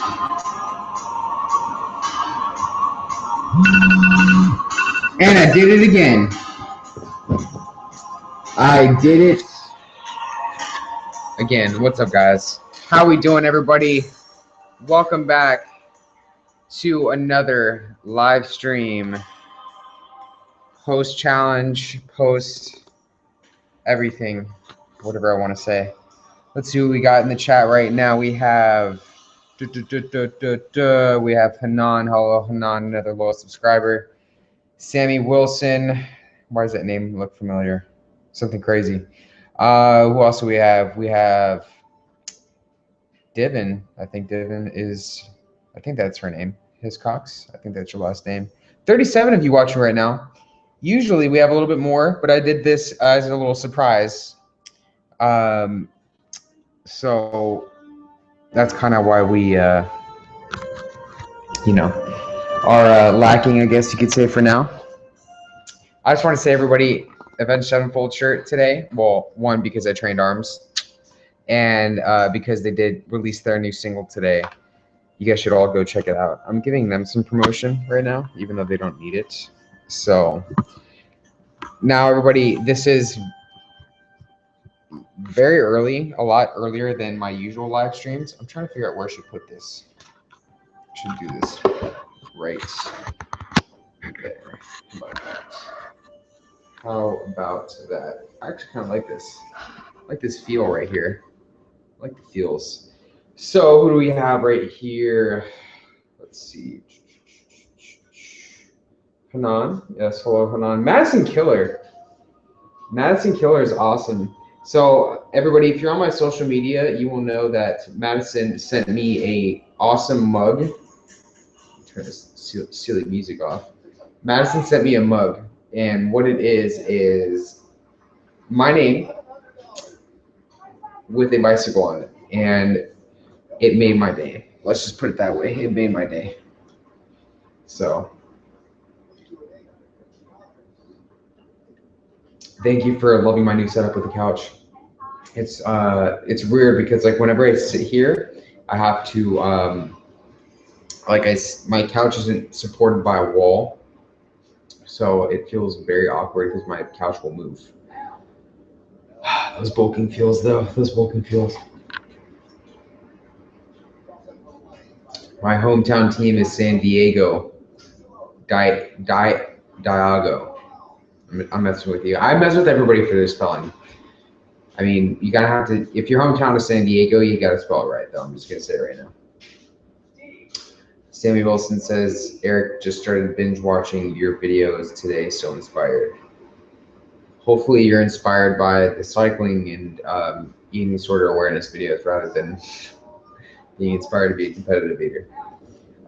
And I did it again. I did it again. What's up, guys? How we doing, everybody? Welcome back to another live stream. Post challenge, post everything, whatever I want to say. Let's see what we got in the chat right now. We have we have Hanan. Hello, Hanan, another loyal subscriber. Sammy Wilson. Why does that name look familiar? Something crazy. Who else do we have? We have Divin. I think that's her name. Hiscox. I think that's your last name. 37 of you watching right now. Usually we have a little bit more, but I did this as a little surprise. So that's kind of why we, are lacking, I guess you could say, for now. I just want to say, everybody, Avenged Sevenfold shirt today. Well, one, because I trained arms, and because they did release their new single today. You guys should all go check it out. I'm giving them some promotion right now, even though they don't need it. So now, everybody, this is very early, a lot earlier than my usual live streams. I'm trying to figure out where I should put this. I should do this right there. How about that? I actually kind of like this. I like this feel right here. I like the feels. So who do we have right here? Let's see. Hanan. Yes, hello, Hanan. Madison Killer. Madison Killer is awesome. So everybody, if you're on my social media, you will know that Madison sent me a awesome mug. Turn this silly music off. Madison sent me a mug, and what it is my name with a bicycle on it, and it made my day. Let's just put it that way. It made my day. So thank you for loving my new setup with the couch. It's weird because like whenever I sit here, I have to my couch isn't supported by a wall, so it feels very awkward because my couch will move. Those bulking feels though. Those bulking feels. My hometown team is San Diego. Diago. I'm messing with you. I mess with everybody for their spelling. I mean, you gotta have to. If your hometown is San Diego, you gotta spell it right, though. I'm just gonna say it right now. Sammy Wilson says, Eric just started binge watching your videos today, so inspired. Hopefully, you're inspired by the cycling and eating disorder awareness videos rather than being inspired to be a competitive eater.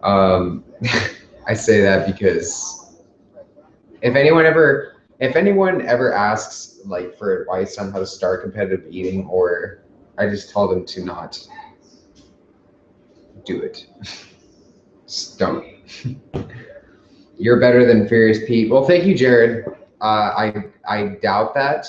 I say that because if anyone ever asks like for advice on how to start competitive eating, or I just tell them to not do it. Just don't. You're better than Furious Pete. Well, thank you, Jared. I doubt that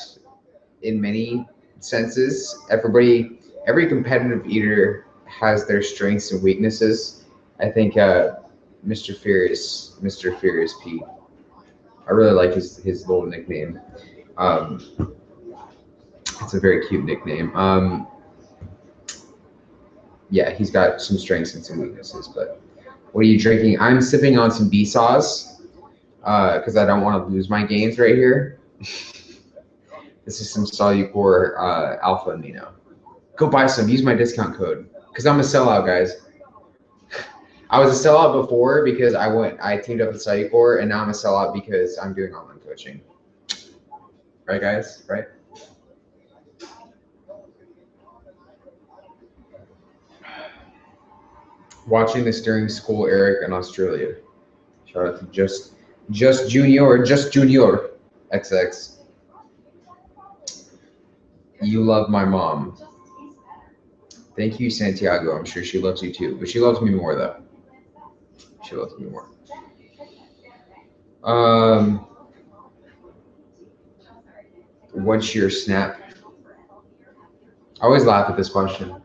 in many senses. Every competitive eater has their strengths and weaknesses. I think Mr. Furious Pete. I really like his little nickname. It's a very cute nickname. Yeah, he's got some strengths and some weaknesses. But what are you drinking? I'm sipping on some B-Sauce because I don't want to lose my gains right here. This is some Solucor Alpha Amino. Go buy some. Use my discount code because I'm a sellout, guys. I was a sellout before because I teamed up with Solucor, and now I'm a sellout because I'm doing online coaching. Right, guys? Right? Watching this during school, Eric, in Australia. Shout out to just Junior XX. You love my mom. Thank you, Santiago. I'm sure she loves you too, but she loves me more though. She loves me more. What's your snap? I always laugh at this question.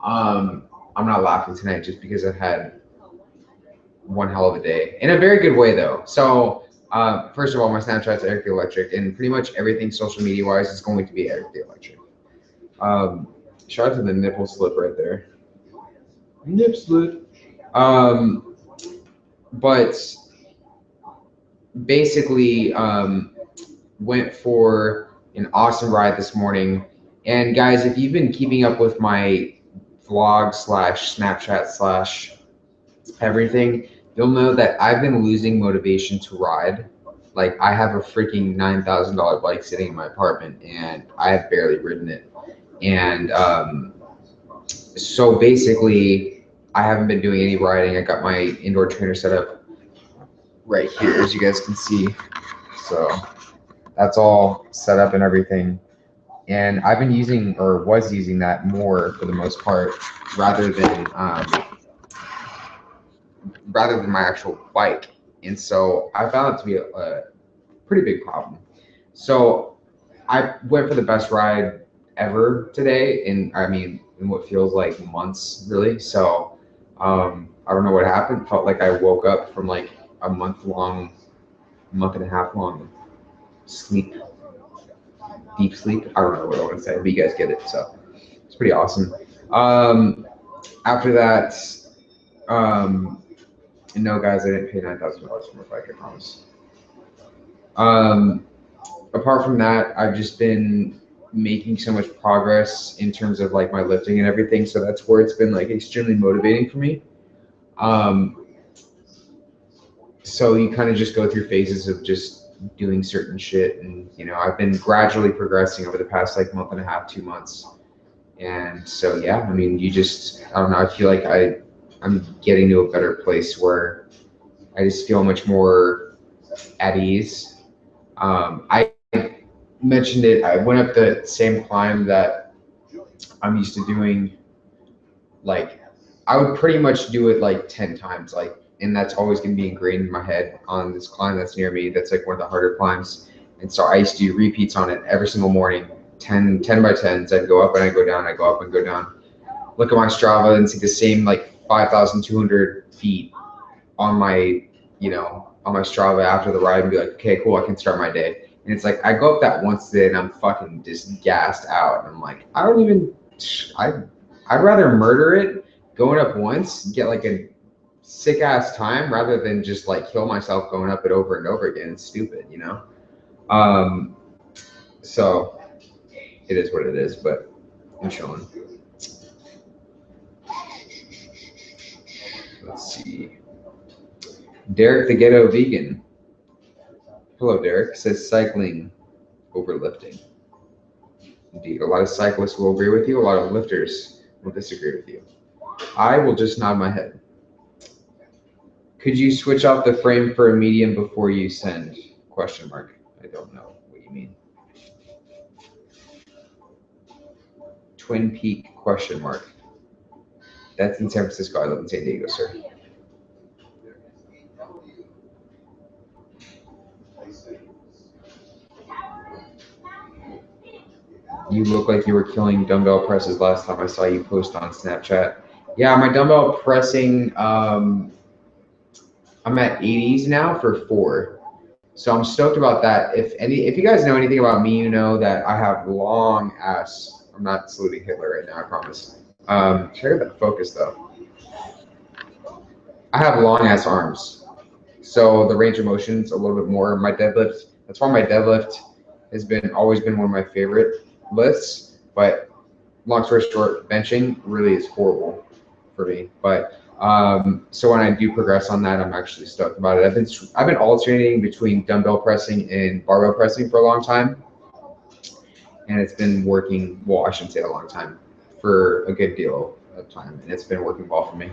I'm I'm not laughing tonight just because I've had one hell of a day in a very good way though. So first of all, my Snapchat's ErikTheElectric, and pretty much everything social media wise is going to be ErikTheElectric. Shout out to the nipple slip right there. Nip slip. But basically, went for an awesome ride this morning. And guys, if you've been keeping up with my vlog slash Snapchat slash everything, you'll know that I've been losing motivation to ride. Like, I have a freaking $9,000 bike sitting in my apartment, and I have barely ridden it. And so basically, I haven't been doing any riding. I got my indoor trainer set up right here, as you guys can see. So that's all set up and everything. And I've been using, or was using, that more for the most part, rather than my actual bike. And so I found it to be a pretty big problem. So I went for the best ride ever today, in what feels like months, really. So I don't know what happened. Felt like I woke up from like a month and a half long sleep, deep sleep. I don't know what I want to say, but you guys get it. So it's pretty awesome. After that, no, guys, I didn't pay $9,000 for my bike, I promise. Apart from that, I've just been making so much progress in terms of like my lifting and everything. So that's where it's been like extremely motivating for me. So you kind of just go through phases of just doing certain shit, and I've been gradually progressing over the past like month and a half, 2 months. And so yeah, I mean, I don't know, I feel like I'm getting to a better place where I just feel much more at ease. I mentioned it, I went up the same climb that I'm used to doing. Like, I would pretty much do it like 10 times, like, and that's always going to be ingrained in my head on this climb that's near me. That's like one of the harder climbs. And so I used to do repeats on it every single morning, 10 by 10s. I'd go up and I'd go down, I'd go up and go down. Look at my Strava and see the same like 5,200 feet on my, on my Strava after the ride, and be like, okay, cool, I can start my day. And it's like, I go up that once a day and I'm fucking just gassed out. And I'm like, I'd rather murder it going up once, get like a sick ass time, rather than just like kill myself going up it over and over again. It's stupid, So it is what it is, but I'm chilling. Let's see. Derek the Ghetto Vegan. Hello, Derek. Says cycling over lifting. Indeed, a lot of cyclists will agree with you. A lot of lifters will disagree with you. I will just nod my head. Could you switch off the frame for a medium before you send? Question mark. I don't know what you mean. Twin Peak question mark. That's in San Francisco. I live in San Diego, sir. You look like you were killing dumbbell presses last time I saw you post on Snapchat. Yeah, my dumbbell pressing, I'm at 80s now for 4. So I'm stoked about that. If you guys know anything about me, you know that I have long ass. I'm not saluting Hitler right now, I promise. Check out that focus though. I have long ass arms, so the range of motion's a little bit more. My deadlift, that's why my deadlift has always been one of my favorite lifts. But long story short, benching really is horrible for me. But so when I do progress on that, I'm actually stoked about it. I've been alternating between dumbbell pressing and barbell pressing for a long time, and it's been working. Well, I shouldn't say a long time, for a good deal of time, and it's been working well for me.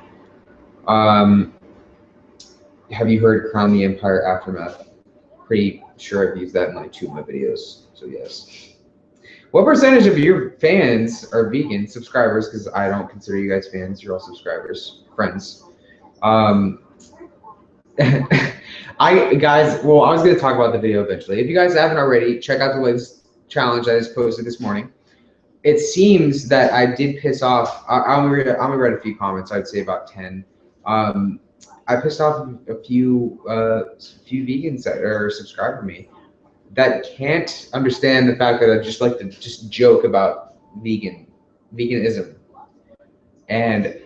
Have you heard Crown the Empire Aftermath? Pretty sure I've used that in like 2 of my videos. So yes. What percentage of your fans are vegan subscribers? Because I don't consider you guys fans. You're all subscribers, friends. I was going to talk about the video eventually. If you guys haven't already, check out the latest challenge I just posted this morning. it seems that I did piss off. I'm gonna read a few comments. I'd say about 10. I pissed off a few vegans that are subscribed to me that can't understand the fact that I just like to just joke about veganism. And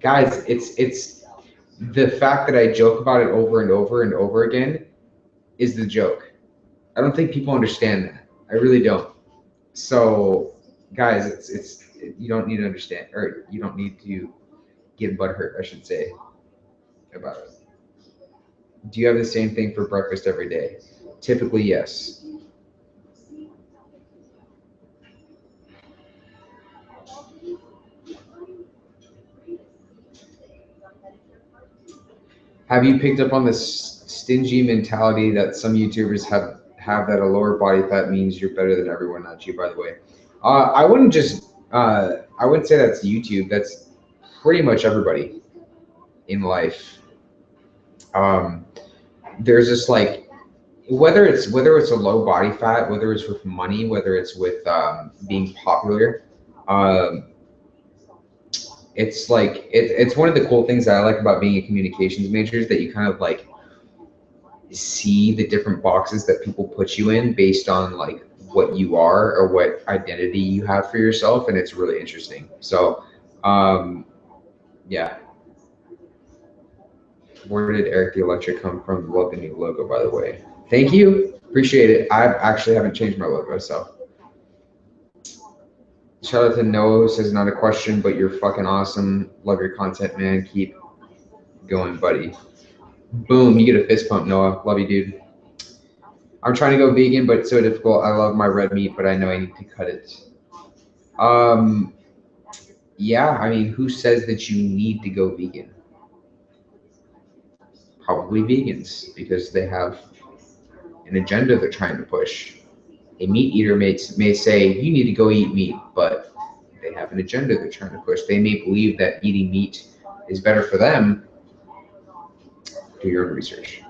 guys, it's the fact that I joke about it over and over and over again is the joke. I don't think people understand that. I really don't. So, guys, you don't need to understand, or you don't need to get butthurt, I should say, about it. Do you have the same thing for breakfast every day? Typically, yes. Have you picked up on this stingy mentality that some YouTubers have that a lower body fat means you're better than everyone? Not you, by the way. I wouldn't say that's YouTube. That's pretty much everybody in life. There's just like whether it's a low body fat, whether it's with money, whether it's with being popular. Um, it's like it's one of the cool things that I like about being a communications major is that you kind of like see the different boxes that people put you in based on like what you are or what identity you have for yourself, and it's really interesting. So yeah. Where did ErikTheElectric come from? Love the new logo, by the way. Thank you, appreciate it. I actually haven't changed my logo, so shout out to Noah who says not a question, but you're fucking awesome. Love your content, man. Keep going, buddy. Boom, you get a fist pump, Noah. Love you, dude. I'm trying to go vegan, but it's so difficult. I love my red meat, but I know I need to cut it. Yeah, I mean, who says that you need to go vegan? Probably vegans, because they have an agenda they're trying to push. A meat eater may say, you need to go eat meat, but they have an agenda they're trying to push. They may believe that eating meat is better for them. Do your own research.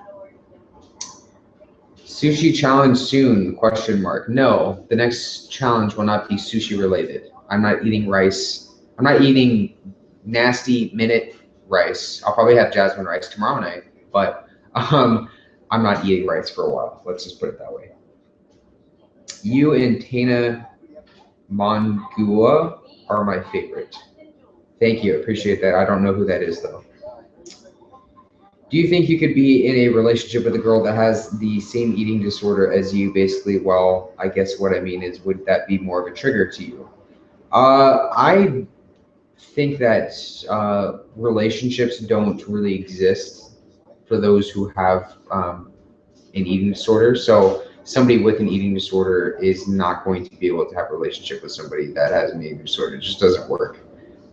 Sushi challenge soon, question mark. No, the next challenge will not be sushi related. I'm not eating rice. I'm not eating nasty minute rice. I'll probably have jasmine rice tomorrow night, but I'm not eating rice for a while. Let's just put it that way. You and Tana Mongua are my favorite. Thank you, appreciate that. I don't know who that is though. Do you think you could be in a relationship with a girl that has the same eating disorder as you? Basically, well, I guess what I mean is, would that be more of a trigger to you? I think that relationships don't really exist for those who have an eating disorder. So somebody with an eating disorder is not going to be able to have a relationship with somebody that has an eating disorder. It just doesn't work.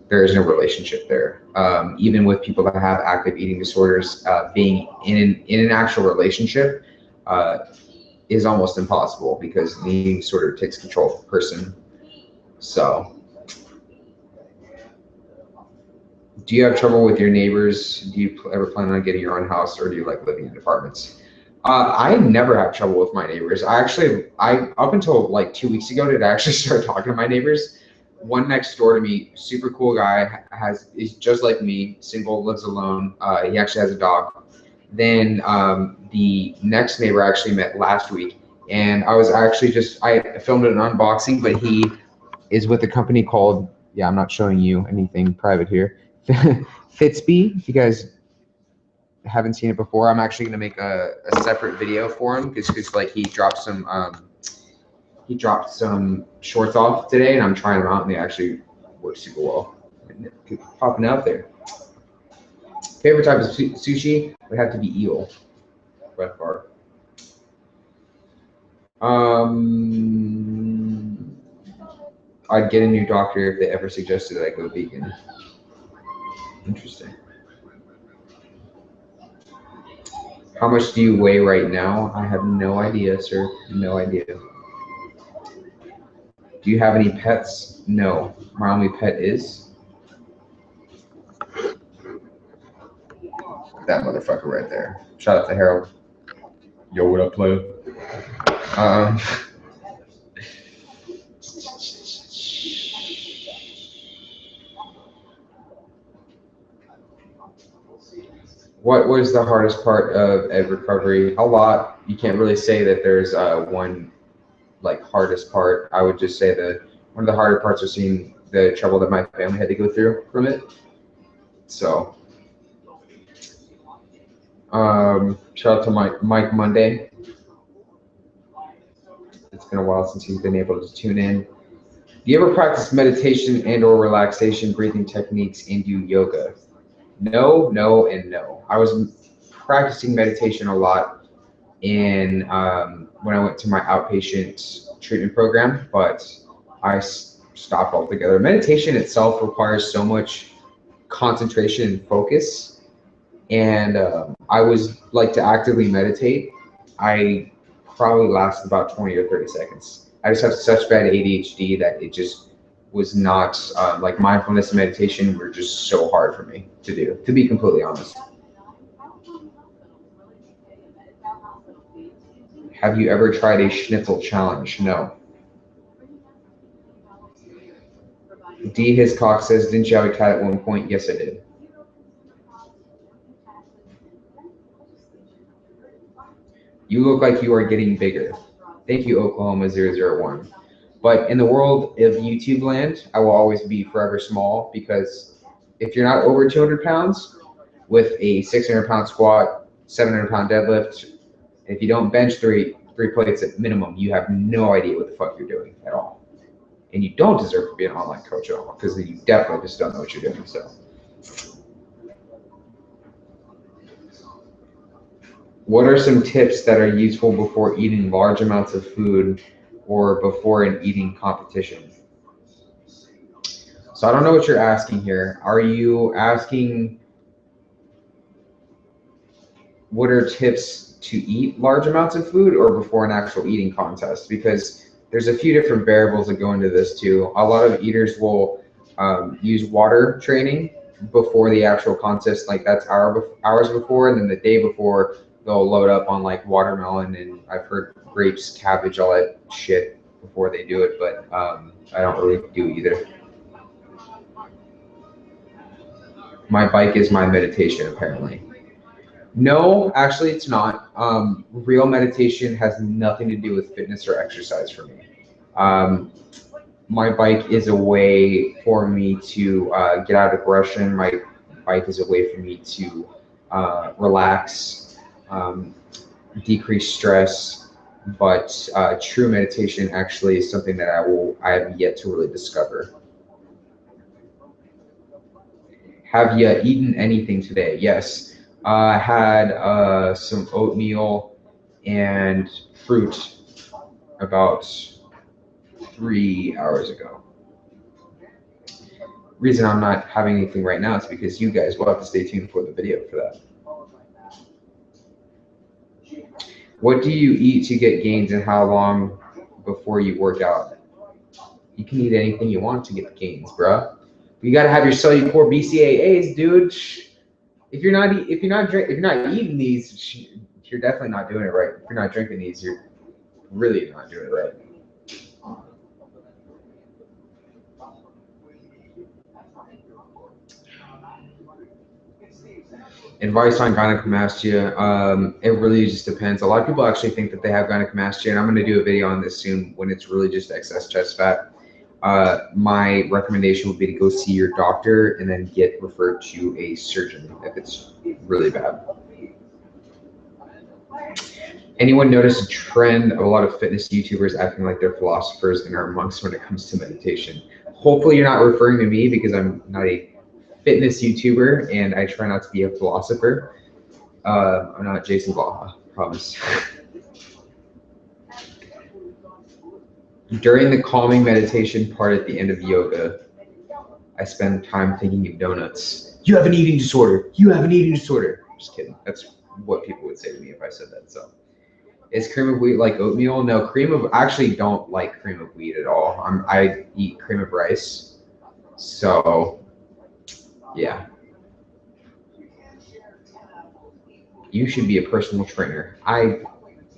There is no relationship there. Even with people that have active eating disorders, being in an actual relationship is almost impossible because the eating disorder takes control of the person. So, do you have trouble with your neighbors? Do you ever plan on getting your own house, or do you like living in apartments? I never have trouble with my neighbors. I up until like 2 weeks ago, did I actually start talking to my neighbors. One next door to me, super cool guy, is just like me, single, lives alone. He actually has a dog. Then the next neighbor I actually met last week, and I was actually I filmed an unboxing, but he is with a company called, yeah, I'm not showing you anything private here, Fitsby. If you guys haven't seen it before, I'm actually gonna make a separate video for him because like he dropped some shorts off today, and I'm trying them out, and they actually work super well. Popping out there. Favorite type of sushi would have to be eel, by far. I'd get a new doctor if they ever suggested that I go vegan. Interesting. How much do you weigh right now? I have no idea, sir. No idea. Do you have any pets? No. My only pet is that motherfucker right there. Shout out to Harold. Yo, what up, player? What was the hardest part of egg recovery? A lot. You can't really say that there's one like hardest part. I would just say that one of the harder parts was seeing the trouble that my family had to go through from it. So shout out to Mike Monday. It's been a while since he's been able to tune in. Do you ever practice meditation and or relaxation breathing techniques and do yoga? No, no, and no. I was practicing meditation a lot in when I went to my outpatient treatment program, but I stopped altogether. Meditation itself requires so much concentration and focus, and I was like to actively meditate. I probably lasted about 20 or 30 seconds. I just have such bad ADHD that it just was not like mindfulness and meditation were just so hard for me to do, to be completely honest. Have you ever tried a schnitzel challenge? No. D. Hiscock says, didn't you have a cat at one point? Yes, I did. You look like you are getting bigger. Thank you, Oklahoma 001. But in the world of YouTube land, I will always be forever small because if you're not over 200 pounds with a 600-pound squat, 700-pound deadlift, if you don't bench three plates at minimum, you have no idea what the fuck you're doing at all. And you don't deserve to be an online coach at all because you definitely just don't know what you're doing. So, what are some tips that are useful before eating large amounts of food or before an eating competition? So I don't know what you're asking here. Are you asking what are tips to eat large amounts of food or before an actual eating contest? Because there's a few different variables that go into this too. A lot of eaters will use water training before the actual contest, like that's hours before, and then the day before they'll load up on like watermelon and I've heard grapes, cabbage, all that shit before they do it, but I don't really do either. My bike is my meditation, apparently. No, actually, it's not. Real meditation has nothing to do with fitness or exercise for me. Um, my bike is a way for me to get out of aggression. My bike is a way for me to relax, decrease stress. But true meditation actually is something that I have yet to really discover. Have you eaten anything today? Yes. I had some oatmeal and fruit about 3 hours ago. Reason I'm not having anything right now is because you guys will have to stay tuned for the video for that. What do you eat to get gains and how long before you work out? You can eat anything you want to get gains, bruh. You gotta have your cellular core BCAAs, dude. If you're not eating these, you're definitely not doing it right. If you're not drinking these, you're really not doing it right. Advice on gynecomastia, it really just depends. A lot of people actually think that they have gynecomastia, and I'm going to do a video on this soon when it's really just excess chest fat. My recommendation would be to go see your doctor and then get referred to a surgeon if it's really bad. Anyone notice a trend of a lot of fitness YouTubers acting like they're philosophers and are monks when it comes to meditation? Hopefully you're not referring to me because I'm not a fitness YouTuber and I try not to be a philosopher. I'm not Jason Baja, promise. During the calming meditation part at the end of yoga, I spend time thinking of donuts. You have an eating disorder. You have an eating disorder. Just kidding. That's what people would say to me if I said that. So, is cream of wheat like oatmeal? No, I actually don't like cream of wheat at all. I eat cream of rice. So, yeah. You should be a personal trainer. I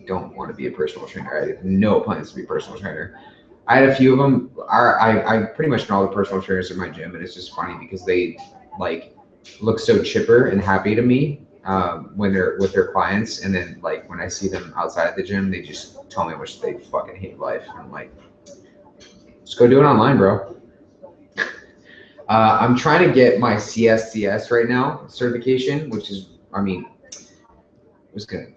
don't want to be a personal trainer. I have no plans to be a personal trainer. I had a few of them. I pretty much know all the personal trainers in my gym, and it's just funny because they like look so chipper and happy to me when they're with their clients, and then like when I see them outside the gym, they just tell me how much they fucking hate life. And I'm like, just go do it online, bro. I'm trying to get my CSCS right now certification, which is, I mean, I was gonna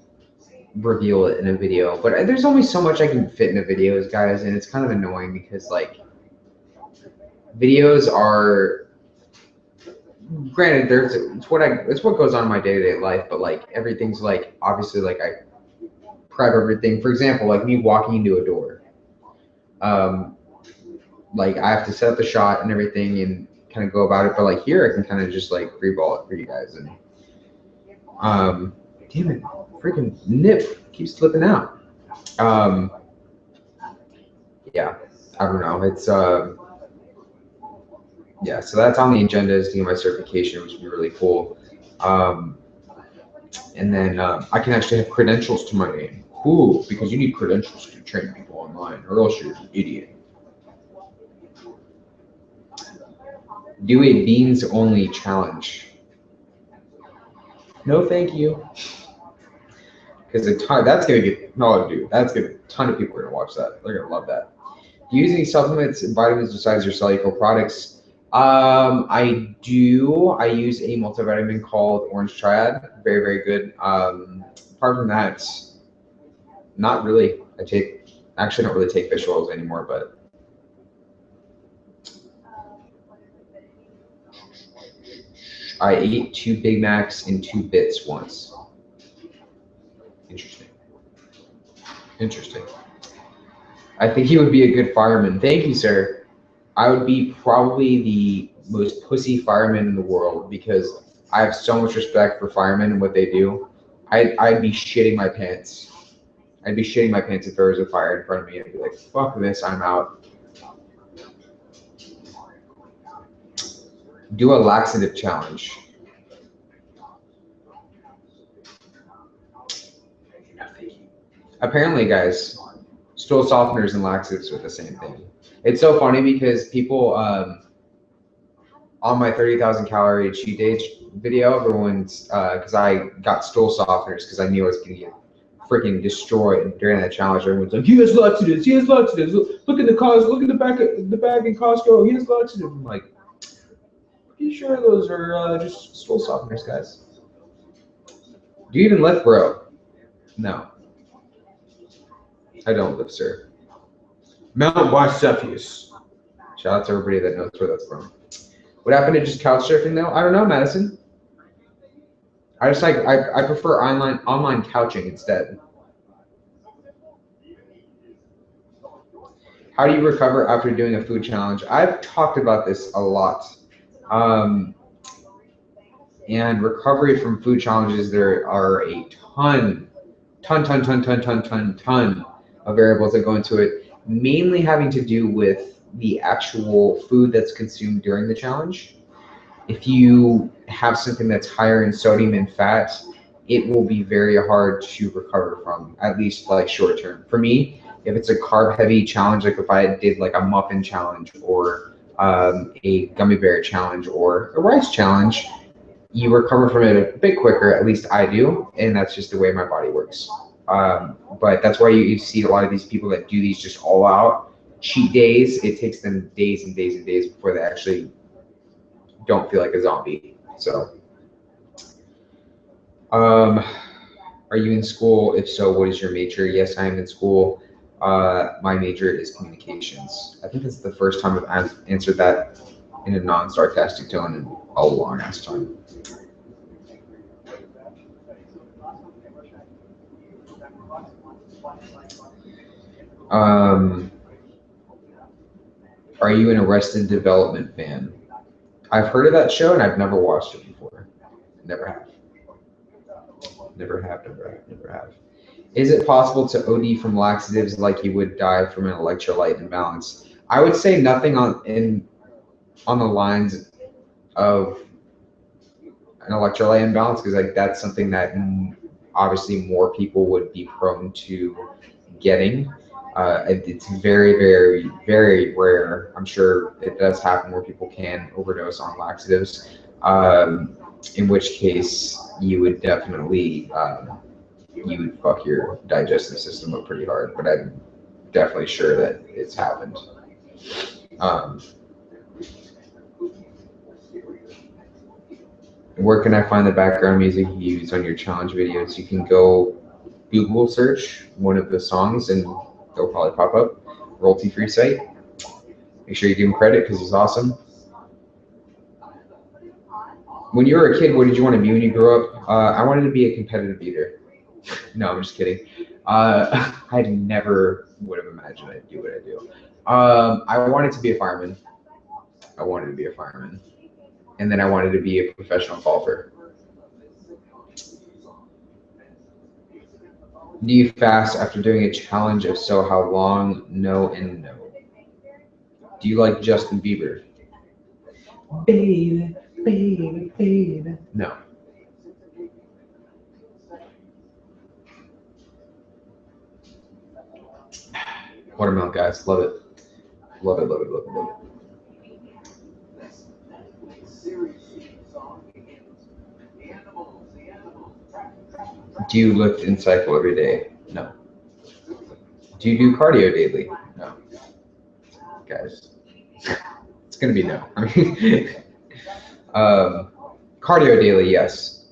reveal it in a video, but there's only so much I can fit in a videos, guys, and it's kind of annoying because like videos are, granted, it's what goes on in my day-to-day life, but like everything's like obviously like I prep everything. For example, like me walking into a door, like I have to set up the shot and everything and kind of go about it. But like here, I can kind of just like free ball it for you guys. And damn it, freaking nip keeps slipping out. Yeah, I don't know. It's yeah, so that's on the agenda, is to get my certification, which would be really cool. And then I can actually have credentials to my name. Ooh, because you need credentials to train people online, or else you're an idiot. Do a beans only challenge. No, thank you. Because that's gonna get, no, dude, that's gonna, a ton of people are gonna watch that. They're gonna love that. Do you use any supplements and vitamins besides your cellular products? I do. I use a multivitamin called Orange Triad. Very, very good. Apart from that, not really. Actually don't really take fish oils anymore, but I ate 2 Big Macs and 2 bits once. Interesting. Interesting. I think he would be a good fireman. Thank you, sir. I would be probably the most pussy fireman in the world because I have so much respect for firemen and what they do. I'd be shitting my pants. I'd be shitting my pants if there was a fire in front of me. I'd be like, fuck this, I'm out. Do a laxative challenge. Apparently, guys, stool softeners and laxatives are the same thing. It's so funny because people on my 30,000 calorie cheat day video, everyone's because I got stool softeners because I knew I was gonna get freaking destroyed during that challenge. Everyone's like, he has laxatives, he has laxatives. Look at the cost, look at the back of the bag in Costco, he has laxatives. I'm like, pretty sure those are just stool softeners, guys. Do you even lift, bro? No, I don't lift, sir. Mount Bicephalus. Shout out to everybody that knows where that's from. What happened to just couch surfing though? I don't know, Madison. I just like I prefer online couching instead. How do you recover after doing a food challenge? I've talked about this a lot. And recovery from food challenges, there are a ton of variables that go into it, mainly having to do with the actual food that's consumed during the challenge. If you have something that's higher in sodium and fat, it will be very hard to recover from, at least like short term. For me, if it's a carb heavy challenge, like if I did like a muffin challenge or a gummy bear challenge or a rice challenge, you recover from it a bit quicker, at least I do, and that's just the way my body works. But that's why you see a lot of these people that do these just all out cheat days. It takes them days and days and days before they actually don't feel like a zombie. So, are you in school? If so, what is your major? Yes, I am in school. My major is communications. I think it's the first time I've answered that in a non-sarcastic tone in a long ass time. Are you an Arrested Development fan? I've heard of that show and I've never watched it before. Never have. Never have. Is it possible to OD from laxatives like you would die from an electrolyte imbalance? I would say nothing on the lines of an electrolyte imbalance, because like that's something that obviously more people would be prone to getting. It's very, very, very rare. I'm sure it does happen where people can overdose on laxatives. in which case you would definitely you would fuck your digestive system up pretty hard. But I'm definitely sure that it's happened. Um, where can I find the background music you use on your challenge videos? You can go Google search one of the songs and they'll probably pop up. Royalty-free site. Make sure you give him credit because he's awesome. When you were a kid, what did you want to be when you grew up? I wanted to be a competitive eater. No, I'm just kidding. I never would have imagined I'd do what I do. I wanted to be a fireman. I wanted to be a fireman. And then I wanted to be a professional golfer. Do you fast after doing a challenge? If so, how long? No and no. Do you like Justin Bieber? Baby, baby, baby. No. Watermelon, guys. Love it. Love it, love it, love it, love it. Do you lift and cycle every day? No. Do you do cardio daily? No. Guys, it's going to be no. I mean, cardio daily, yes.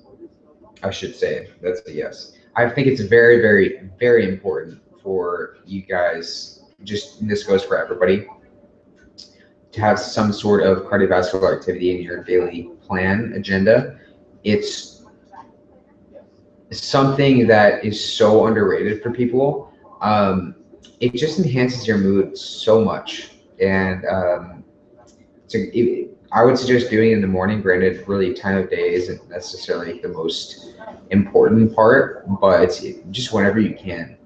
I should say that's a yes. I think it's very, very, very important for you guys, just, and this goes for everybody, to have some sort of cardiovascular activity in your daily plan agenda. It's something that is so underrated for people. It just enhances your mood so much. And I would suggest doing it in the morning. Granted, really time of day isn't necessarily the most important part, but it's just whenever you can.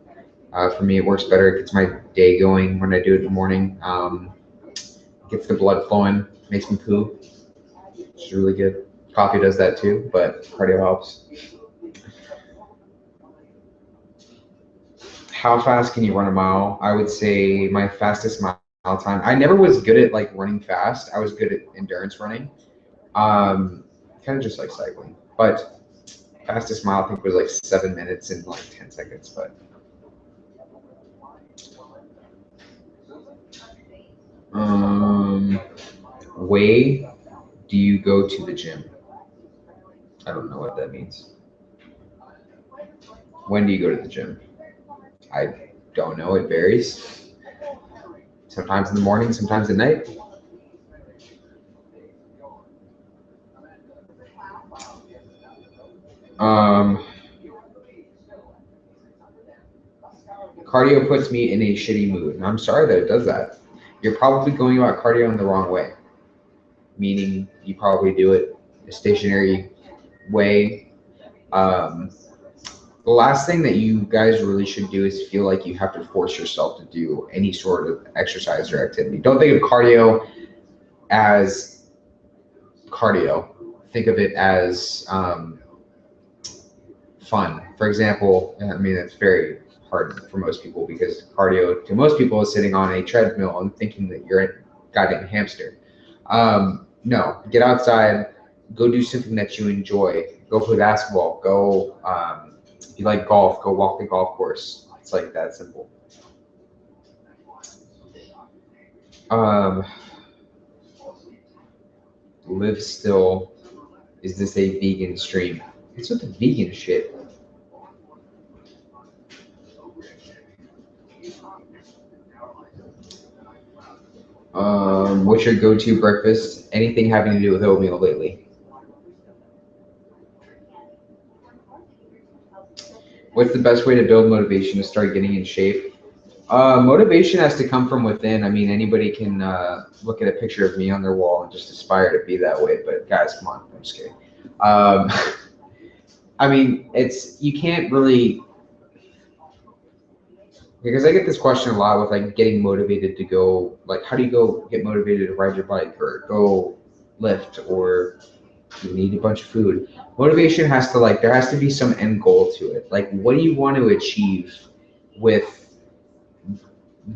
For me, it works better. It gets my day going when I do it in the morning. Gets the blood flowing, makes me poo. It's really good. Coffee does that too, but cardio helps. How fast can you run a mile? I would say my fastest mile time. I never was good at like running fast. I was good at endurance running. Kind of just like cycling. But fastest mile I think was like 7 minutes and like 10 seconds. But way do you go to the gym? I don't know what that means. When do you go to the gym? I don't know. It varies. Sometimes in the morning, sometimes at night. Cardio puts me in a shitty mood. And I'm sorry that it does that. You're probably going about cardio in the wrong way. Meaning you probably do it a stationary way. The last thing that you guys really should do is feel like you have to force yourself to do any sort of exercise or activity. Don't think of cardio as cardio. Think of it as fun. For example, I mean, it's very hard for most people because cardio to most people is sitting on a treadmill and thinking that you're a goddamn hamster. No, get outside, go do something that you enjoy. Go play basketball. Go, if you like golf, go walk the golf course. It's like that simple. Live still. Is this a vegan stream? What's with the vegan shit? What's your go-to breakfast? Anything having to do with oatmeal lately? What's the best way to build motivation to start getting in shape? Motivation has to come from within. I mean, anybody can look at a picture of me on their wall and just aspire to be that way. But guys, come on, I'm just kidding. I mean, you can't really, because I get this question a lot with like getting motivated to go, like, how do you go get motivated to ride your bike or go lift or you need a bunch of food? Motivation has to there has to be some end goal to it. Like, what do you want to achieve with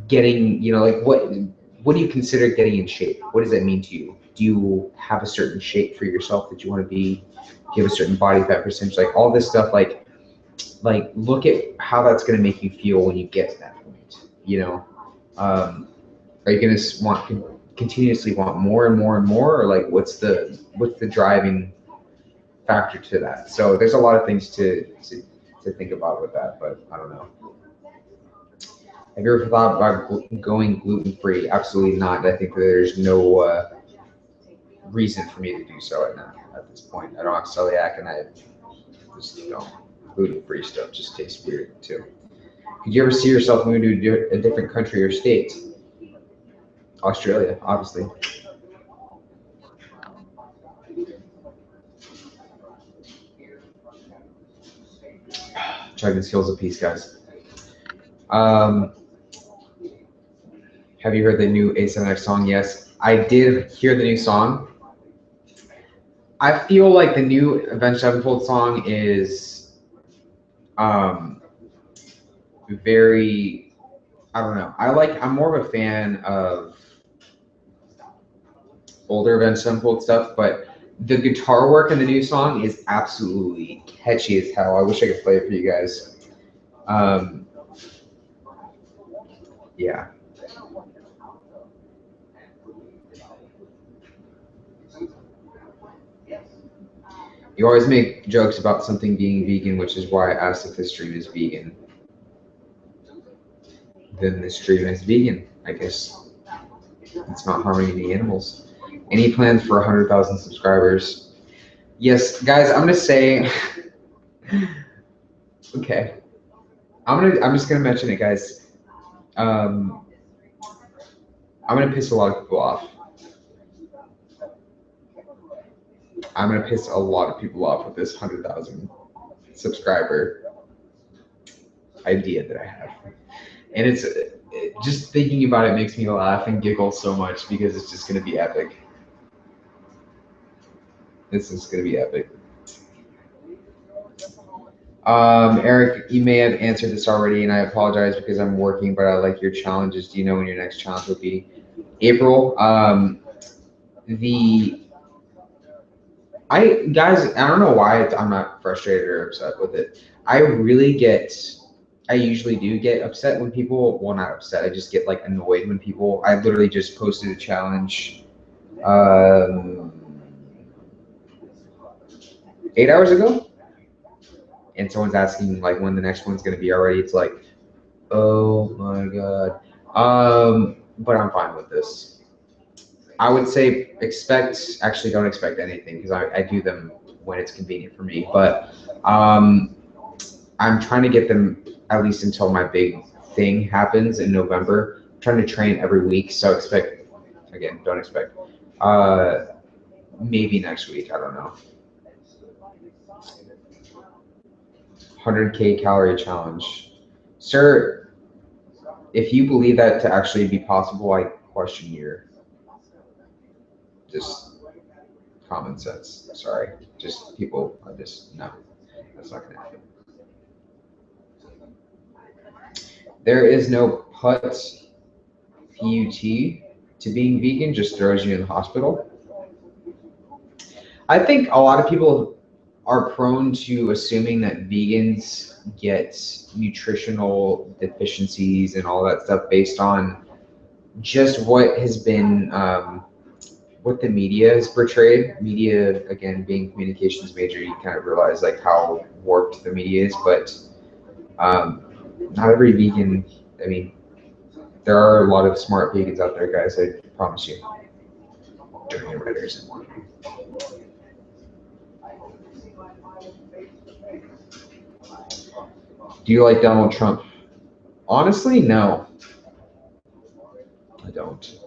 getting, what do you consider getting in shape? What does that mean to you? do you have a certain shape for yourself that you want to be? Do you have a certain body fat percentage? Like all this stuff, like look at how that's going to make you feel when you get to that point. You know, are you going to continuously want more and more and more, or like what's the driving factor to that? So there's a lot of things to think about with that, but I don't know. Have you ever thought about going gluten-free? Absolutely not. I think that there's no reason for me to do so at this point. I don't have celiac, and I just don't. Gluten-free stuff just tastes weird too. Could you ever see yourself moving to a different country or state? Australia, obviously. Chugging skills of peace, guys. Have you heard the new A7X song? Yes, I did hear the new song. I feel like the new Avenged Sevenfold song is very, I don't know. I'm more of a fan of older Avenged Sevenfold stuff, but the guitar work in the new song is absolutely catchy as hell. I wish I could play it for you guys. Yeah. You always make jokes about something being vegan, which is why I asked if this stream is vegan. Then the stream is vegan, I guess. It's not harming any animals. Any plans for 100,000 subscribers? Yes, guys, I'm gonna say, okay. I'm just gonna mention it, guys. I'm gonna piss a lot of people off. I'm gonna piss a lot of people off with this 100,000 subscriber idea that I have, and it's just thinking about it makes me laugh and giggle so much because it's just gonna be epic. This is gonna be epic. Eric, you may have answered this already, and I apologize because I'm working, but I like your challenges. Do you know when your next challenge will be? April. Guys, I don't know why I'm not frustrated or upset with it. I usually do get upset when people, well, not upset. I just get like annoyed when people. I literally just posted a challenge 8 hours ago, and someone's asking like when the next one's gonna be already. It's like, oh my god. But I'm fine with this. I would say actually don't expect anything because I do them when it's convenient for me. But I'm trying to get them at least until my big thing happens in November. I'm trying to train every week, so don't expect. Maybe next week, I don't know. 100K calorie challenge. Sir, if you believe that to actually be possible, I question your just common sense. Sorry. Just people are just, no, that's not gonna happen. There is no PUT to being vegan, just throws you in the hospital. I think a lot of people are prone to assuming that vegans get nutritional deficiencies and all that stuff based on just what has been, what the media has portrayed. Media, again, being communications major, you kind of realize like how warped the media is, but not every vegan, I mean, there are a lot of smart vegans out there, guys, I promise you. Dirty Redders and one. Do you like Donald Trump? Honestly, no. I don't.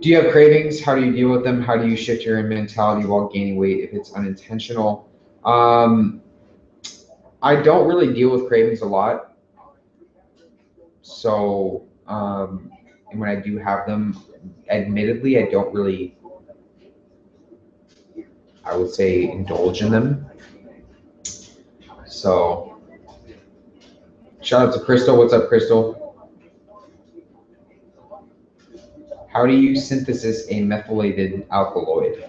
Do you have cravings? How do you deal with them? How do you shift your mentality while gaining weight if it's unintentional? I don't really deal with cravings a lot. So, and when I do have them, admittedly, I don't really, I would say, indulge in them. So, shout out to Crystal. What's up, Crystal? How do you synthesis a methylated alkaloid?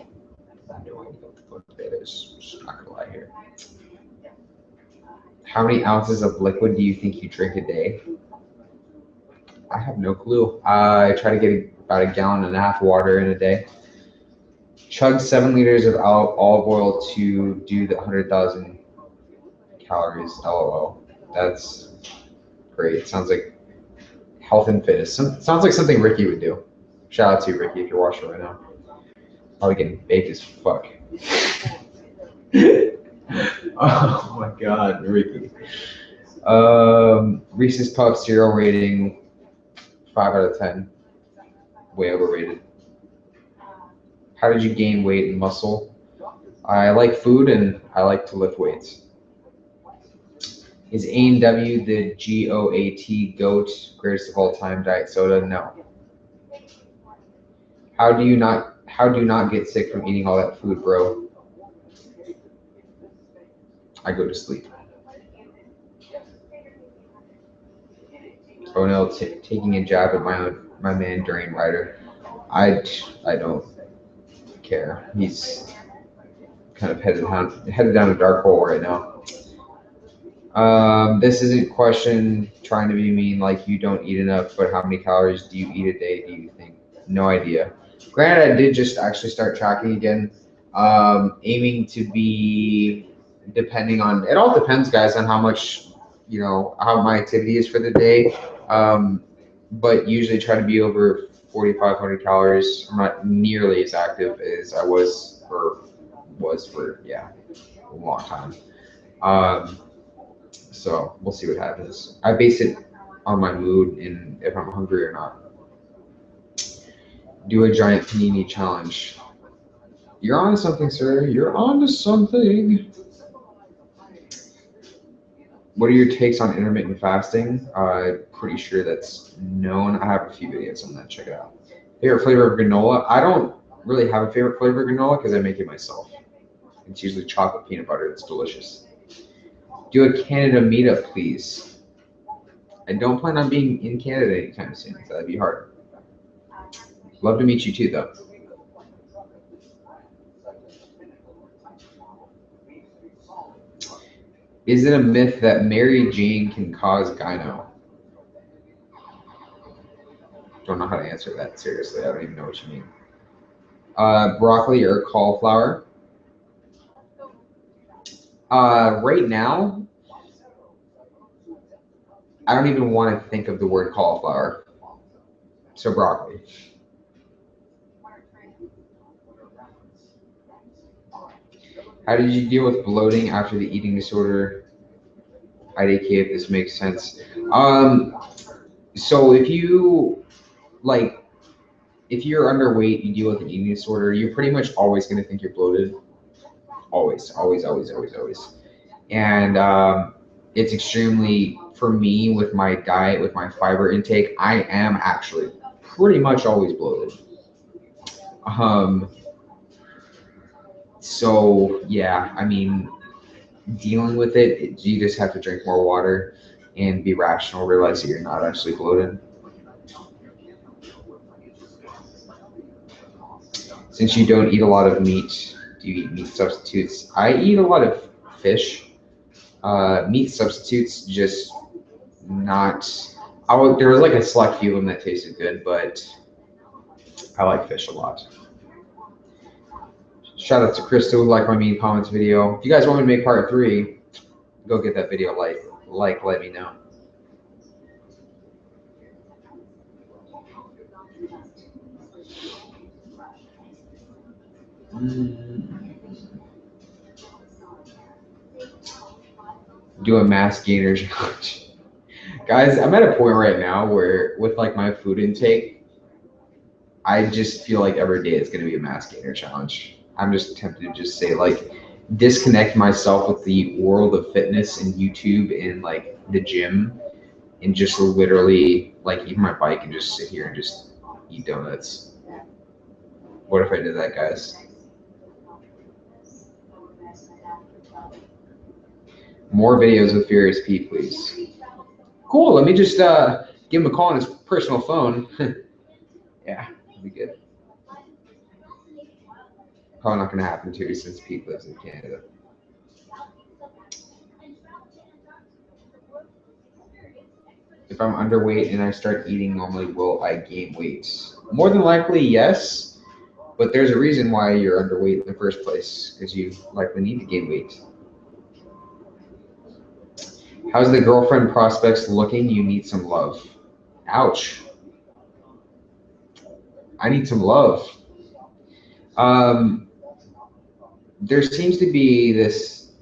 I have no idea what the fuck that is. Just not gonna lie here. How many ounces of liquid do you think you drink a day? I have no clue. I try to get about 1.5 gallons of water in a day. Chug 7 liters of olive oil to do the 100,000 calories. LOL. That's great. Sounds like health and fitness. Sounds like something Ricky would do. Shout out to you, Ricky, if you're watching right now. Probably getting baked as fuck. Oh my god, Ricky. Reese's Puff cereal rating 5 out of 10. Way overrated. How did you gain weight and muscle? I like food and I like to lift weights. Is A&W the GOAT greatest of all time diet soda? No. How do you not get sick from eating all that food, bro? I go to sleep. Oh no, taking a jab at my man Durian Ryder. I don't care. He's kind of headed down a dark hole right now. This isn't question trying to be mean, like you don't eat enough, but how many calories do you eat a day, do you think? No idea. Granted, I did just actually start tracking again, aiming to be, depending on, it all depends, guys, on how much, how my activity is for the day, but usually try to be over 4,500 calories. I'm not nearly as active as I was for a long time. So we'll see what happens. I base it on my mood and if I'm hungry or not. Do a giant panini challenge. You're on to something, sir. You're on to something. What are your takes on intermittent fasting? Pretty sure that's known. I have a few videos on that. Check it out. Favorite flavor of granola? I don't really have a favorite flavor of granola because I make it myself. It's usually chocolate peanut butter. It's delicious. Do a Canada meetup, please. I don't plan on being in Canada anytime soon, so that'd be hard. Love to meet you too, though. Is it a myth that Mary Jane can cause gyno? Don't know how to answer that, seriously. I don't even know what you mean. Broccoli or cauliflower? Right now, I don't even want to think of the word cauliflower. So broccoli. How did you deal with bloating after the eating disorder? IDK, if this makes sense. So if you're underweight, you deal with an eating disorder, you're pretty much always going to think you're bloated. Always. And it's extremely, for me, with my diet, with my fiber intake, I am actually pretty much always bloated. So yeah, I mean, dealing with it, you just have to drink more water and be rational, realize that you're not actually bloated. Since you don't eat a lot of meat, do you eat meat substitutes? I eat a lot of fish. Meat substitutes, just not. There was like a select few of them that tasted good, but I like fish a lot. Shout out to Crystal who liked my mean comments video. If you guys want me to make part 3, go get that video let me know. Do a mass gainer challenge. Guys, I'm at a point right now where with like my food intake, I just feel like every day it's going to be a mass gainer challenge. I'm just tempted to just say like disconnect myself with the world of fitness and YouTube and like the gym and just literally like eat my bike and just sit here and just eat donuts. What if I did that, guys? More videos with Furious Pete, please. Cool, let me just give him a call on his personal phone. Yeah, be good. Probably not going to happen too, since Pete lives in Canada. If I'm underweight and I start eating normally, will I gain weight? More than likely, yes. But there's a reason why you're underweight in the first place, because you likely need to gain weight. How's the girlfriend prospects looking? You need some love. Ouch. I need some love. There seems to be this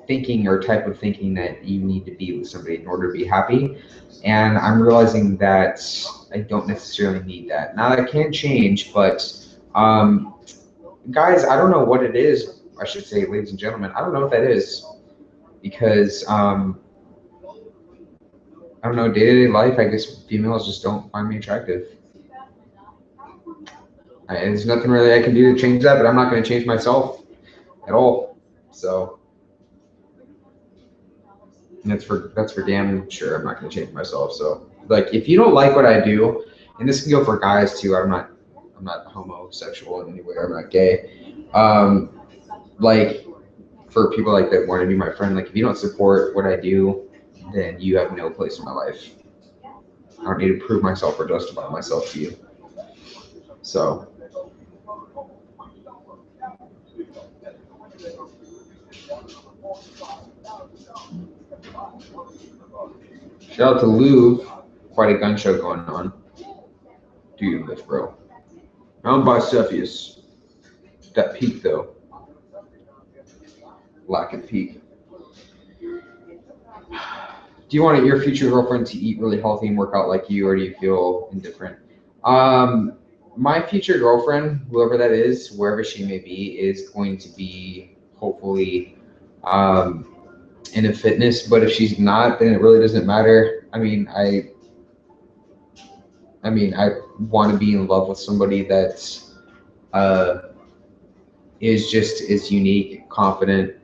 thinking or type of thinking that you need to be with somebody in order to be happy. And I'm realizing that I don't necessarily need that. Now that can change, but guys, I don't know what it is. I should say, ladies and gentlemen, I don't know what that is, because I don't know, day-to-day life, I guess females just don't find me attractive. There's nothing really I can do to change that, but I'm not going to change myself at all. So that's for damn sure. I'm not going to change myself. So like, if you don't like what I do, and this can go for guys too. I'm not homosexual in any way. I'm not gay. Like, for people like that want to be my friend, like, if you don't support what I do, then you have no place in my life. I don't need to prove myself or justify myself to you. So. Shout out to Louvre. Quite a gun show going on. Do you live, bro? I'm by Cepheus. That peak, though. Lack of peak. Do you want your future girlfriend to eat really healthy and work out like you, or do you feel indifferent? My future girlfriend, whoever that is, wherever she may be, is going to be hopefully into fitness. But if she's not, then it really doesn't matter. I mean, I want to be in love with somebody that is just as unique, confident.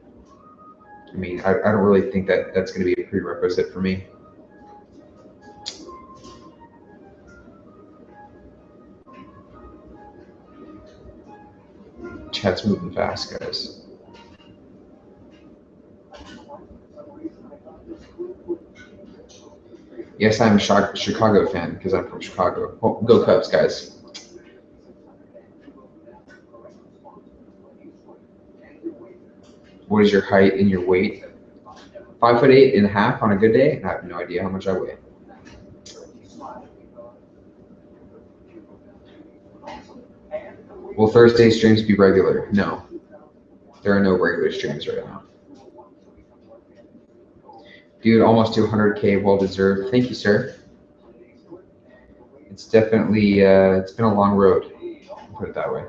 I mean, I don't really think that that's going to be a prerequisite for me. Chat's moving fast, guys. Yes, I'm a Chicago fan because I'm from Chicago. Oh, go Cubs, guys. What is your height and your weight? 5'8.5" on a good day. I have no idea how much I weigh. Will Thursday streams be regular? No. There are no regular streams right now. Dude, almost 200K, well deserved. Thank you, sir. It's definitely, it's been a long road, I'll put it that way.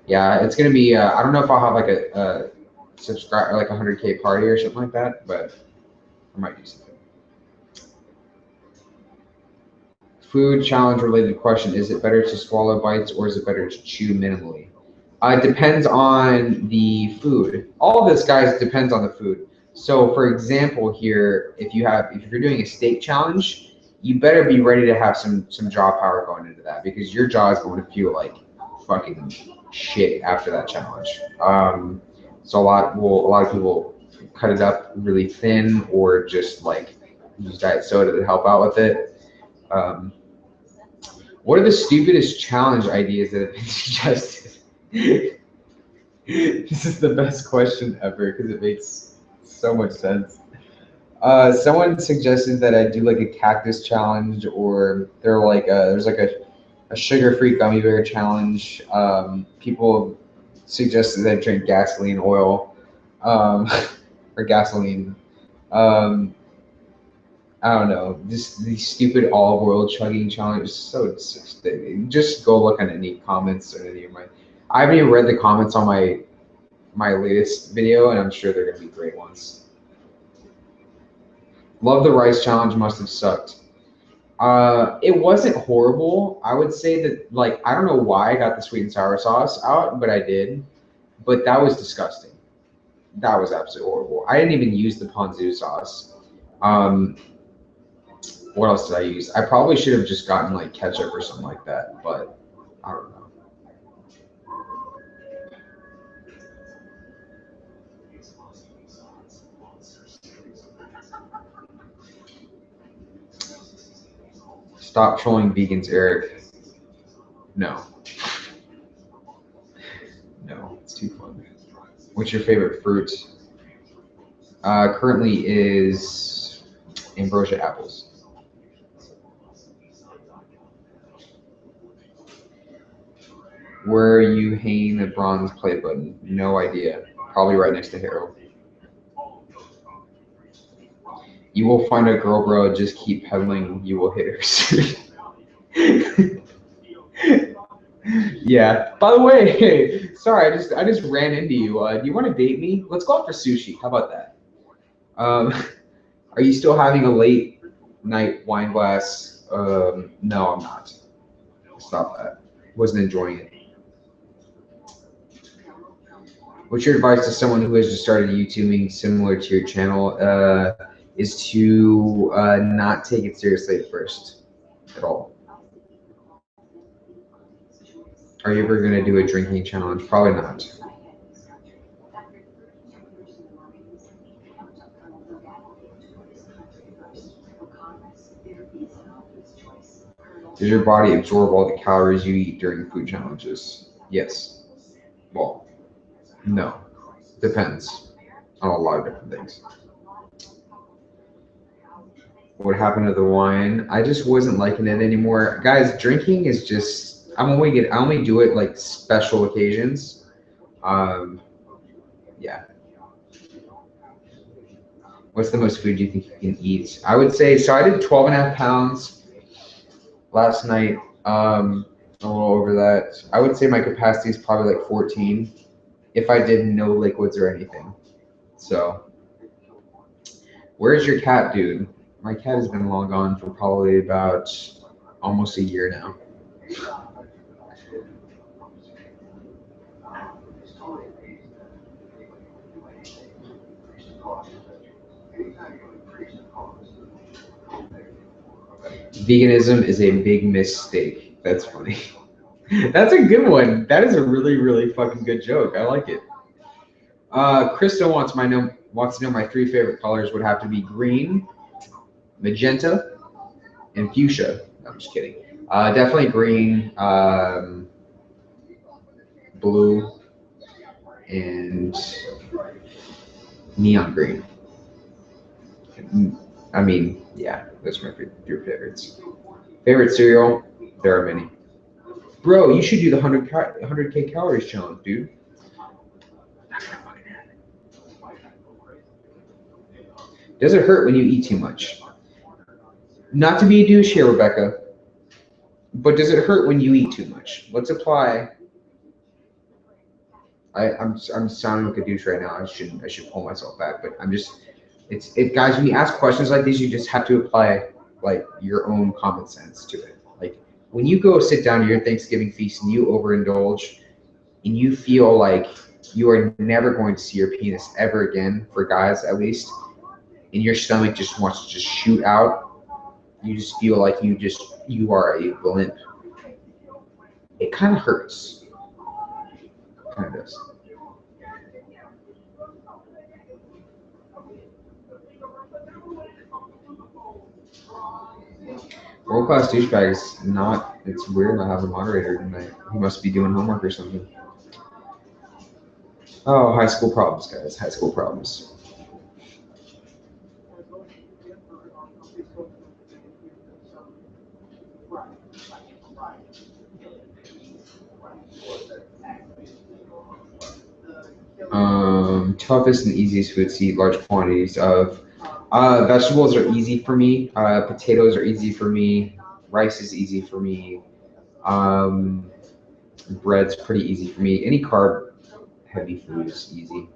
Yeah, it's gonna be, I don't know if I'll have like a subscribe, like 100K party or something like that, but I might do something. Food challenge related question: is it better to swallow bites or is it better to chew minimally? It depends on the food. All of this, guys, depends on the food. So, for example, here, if you're doing a steak challenge, you better be ready to have some jaw power going into that, because your jaw is going to feel like fucking shit after that challenge. So a lot of people cut it up really thin, or just like use diet soda to help out with it. What are the stupidest challenge ideas that have been suggested? This is the best question ever because it makes so much sense. Someone suggested that I do like a cactus challenge, or there's like a sugar-free gummy bear challenge. People suggested that I drink gasoline oil, or gasoline. I don't know, just these stupid olive oil chugging challenges. So just go look on any comments or any of my. I haven't even read the comments on my latest video, and I'm sure they're gonna be great ones. Love the rice challenge. Must have sucked. It wasn't horrible. I would say that, like, I don't know why I got the sweet and sour sauce out, but I did. But that was disgusting. That was absolutely horrible. I didn't even use the ponzu sauce. What else did I use? I probably should have just gotten like ketchup or something like that, but I don't know. Stop trolling vegans, Eric. No. No, it's too fun. What's your favorite fruit? Currently is ambrosia apples. Where are you hanging the bronze play button? No idea. Probably right next to Harold. You will find a girl, bro. Just keep pedaling. You will hit her. Yeah. By the way, sorry, I just ran into you. Do you want to date me? Let's go out for sushi. How about that? Are you still having a late night wine glass? No, I'm not. Stop that. Wasn't enjoying it. What's your advice to someone who has just started YouTubing similar to your channel? Is to not take it seriously at first, at all. Are you ever going to do a drinking challenge? Probably not. Does your body absorb all the calories you eat during food challenges? Yes. Well, no. Depends on a lot of different things. What happened to the wine? I just wasn't liking it anymore. Guys, drinking is just I only do it like special occasions. Yeah. What's the most food you think you can eat? I would say so. I did 12.5 pounds last night. A little over that. I would say my capacity is probably like 14 if I did no liquids or anything. So, where's your cat, dude? My cat has been long gone for probably about almost a year now. Veganism is a big mistake. That's funny. That's a good one. That is a really, really fucking good joke. I like it. Krista wants to know my three favorite colors would have to be green, magenta, and fuchsia. No, I'm just kidding. Definitely green, blue, and neon green. I mean, yeah, those are my three favorites. Favorite cereal? There are many. Bro, you should do the 100K calories challenge, dude. Does it hurt when you eat too much? Not to be a douche here, Rebecca, but does it hurt when you eat too much? Let's apply. I'm sounding like a douche right now. I should pull myself back, but guys, when you ask questions like these, you just have to apply like your own common sense to it. Like when you go sit down to your Thanksgiving feast and you overindulge and you feel like you are never going to see your penis ever again, for guys at least, and your stomach just wants to just shoot out, you just feel like you are a blimp. It kind of hurts. Kind of does. World class douchebag is not. It's weird not having a moderator tonight. He must be doing homework or something. Oh, high school problems, guys. High school problems. Toughest and easiest food to eat large quantities of. Vegetables are easy for me. Potatoes are easy for me. Rice is easy for me. Bread's pretty easy for me. Any carb heavy food is easy.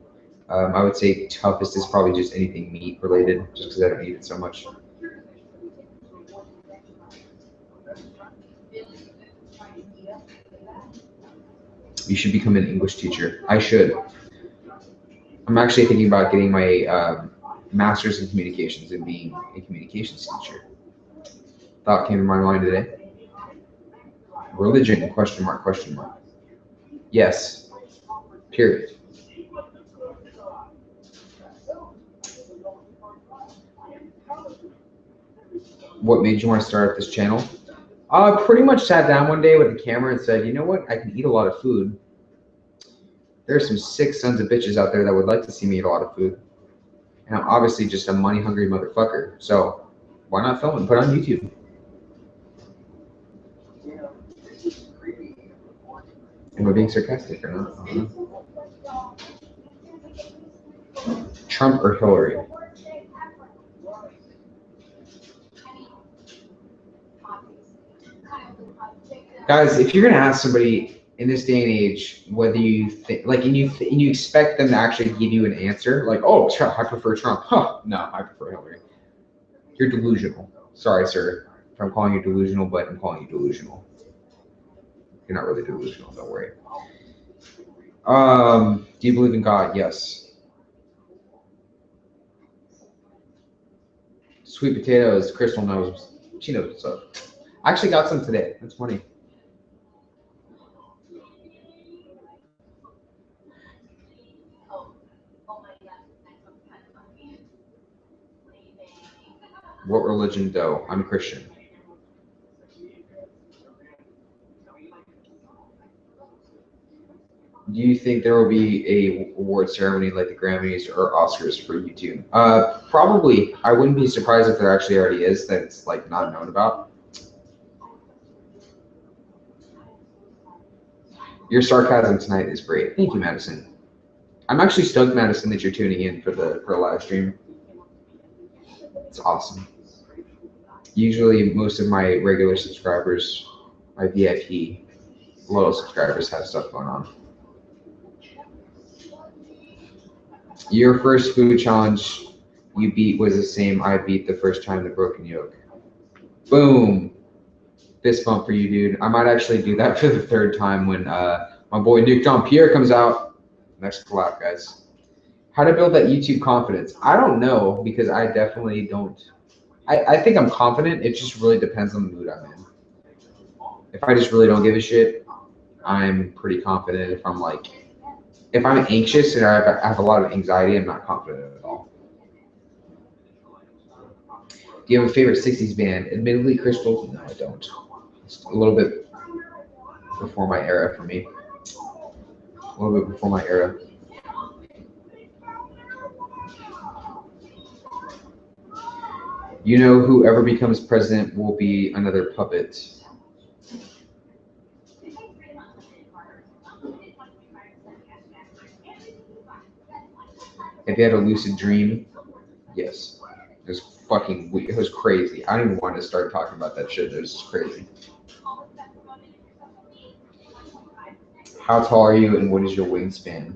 I would say toughest is probably just anything meat related, just because I don't eat it so much. You should become an English teacher. I should. I'm actually thinking about getting my master's in communications and being a communications teacher. thought came to my mind today. Religion, question mark, question mark. Yes, period. What made you want to start up this channel? Pretty much sat down one day with the camera and said, you know what? I can eat a lot of food. There are some sick sons of bitches out there that would like to see me eat a lot of food. And I'm obviously just a money-hungry motherfucker. So why not film and put it on YouTube? Am I being sarcastic or not? Trump or Hillary? Guys, if you're gonna ask somebody in this day and age whether you think, like, and you expect them to actually give you an answer, like, oh, Trump, I prefer Trump. Huh? No, I prefer Hillary. You're delusional. Sorry, sir, if I'm calling you delusional, but I'm calling you delusional. You're not really delusional. Don't worry. Do you believe in God? Yes. Sweet potatoes. Crystal knows. She knows what's up. I actually got some today. That's funny. What religion, though? I'm a Christian. Do you think there will be a award ceremony like the Grammys or Oscars for YouTube? Probably. I wouldn't be surprised if there actually already is that it's like not known about. Your sarcasm tonight is great. Thank you, Madison. I'm actually stoked, Madison, that you're tuning in for the live stream. It's awesome. Usually, most of my regular subscribers, my VIP loyal subscribers, have stuff going on. Your first food challenge you beat was the same I beat the first time, the broken yoke. Boom. Fist bump for you, dude. I might actually do that for the third time when my boy Nick Jean-Pierre comes out. Next collab, guys. How to build that YouTube confidence? I don't know, because I definitely don't. I think I'm confident. It just really depends on the mood I'm in. If I just really don't give a shit, I'm pretty confident. If I'm anxious and I have a lot of anxiety, I'm not confident at all. Do you have a favorite 60s band? Admittedly, Crystal, no, I don't. It's a little bit before my era for me. A little bit before my era. You know, whoever becomes president will be another puppet. If you had a lucid dream, yes. It was fucking weird. It was crazy. I don't even want to start talking about that shit. It was just crazy. How tall are you and what is your wingspan?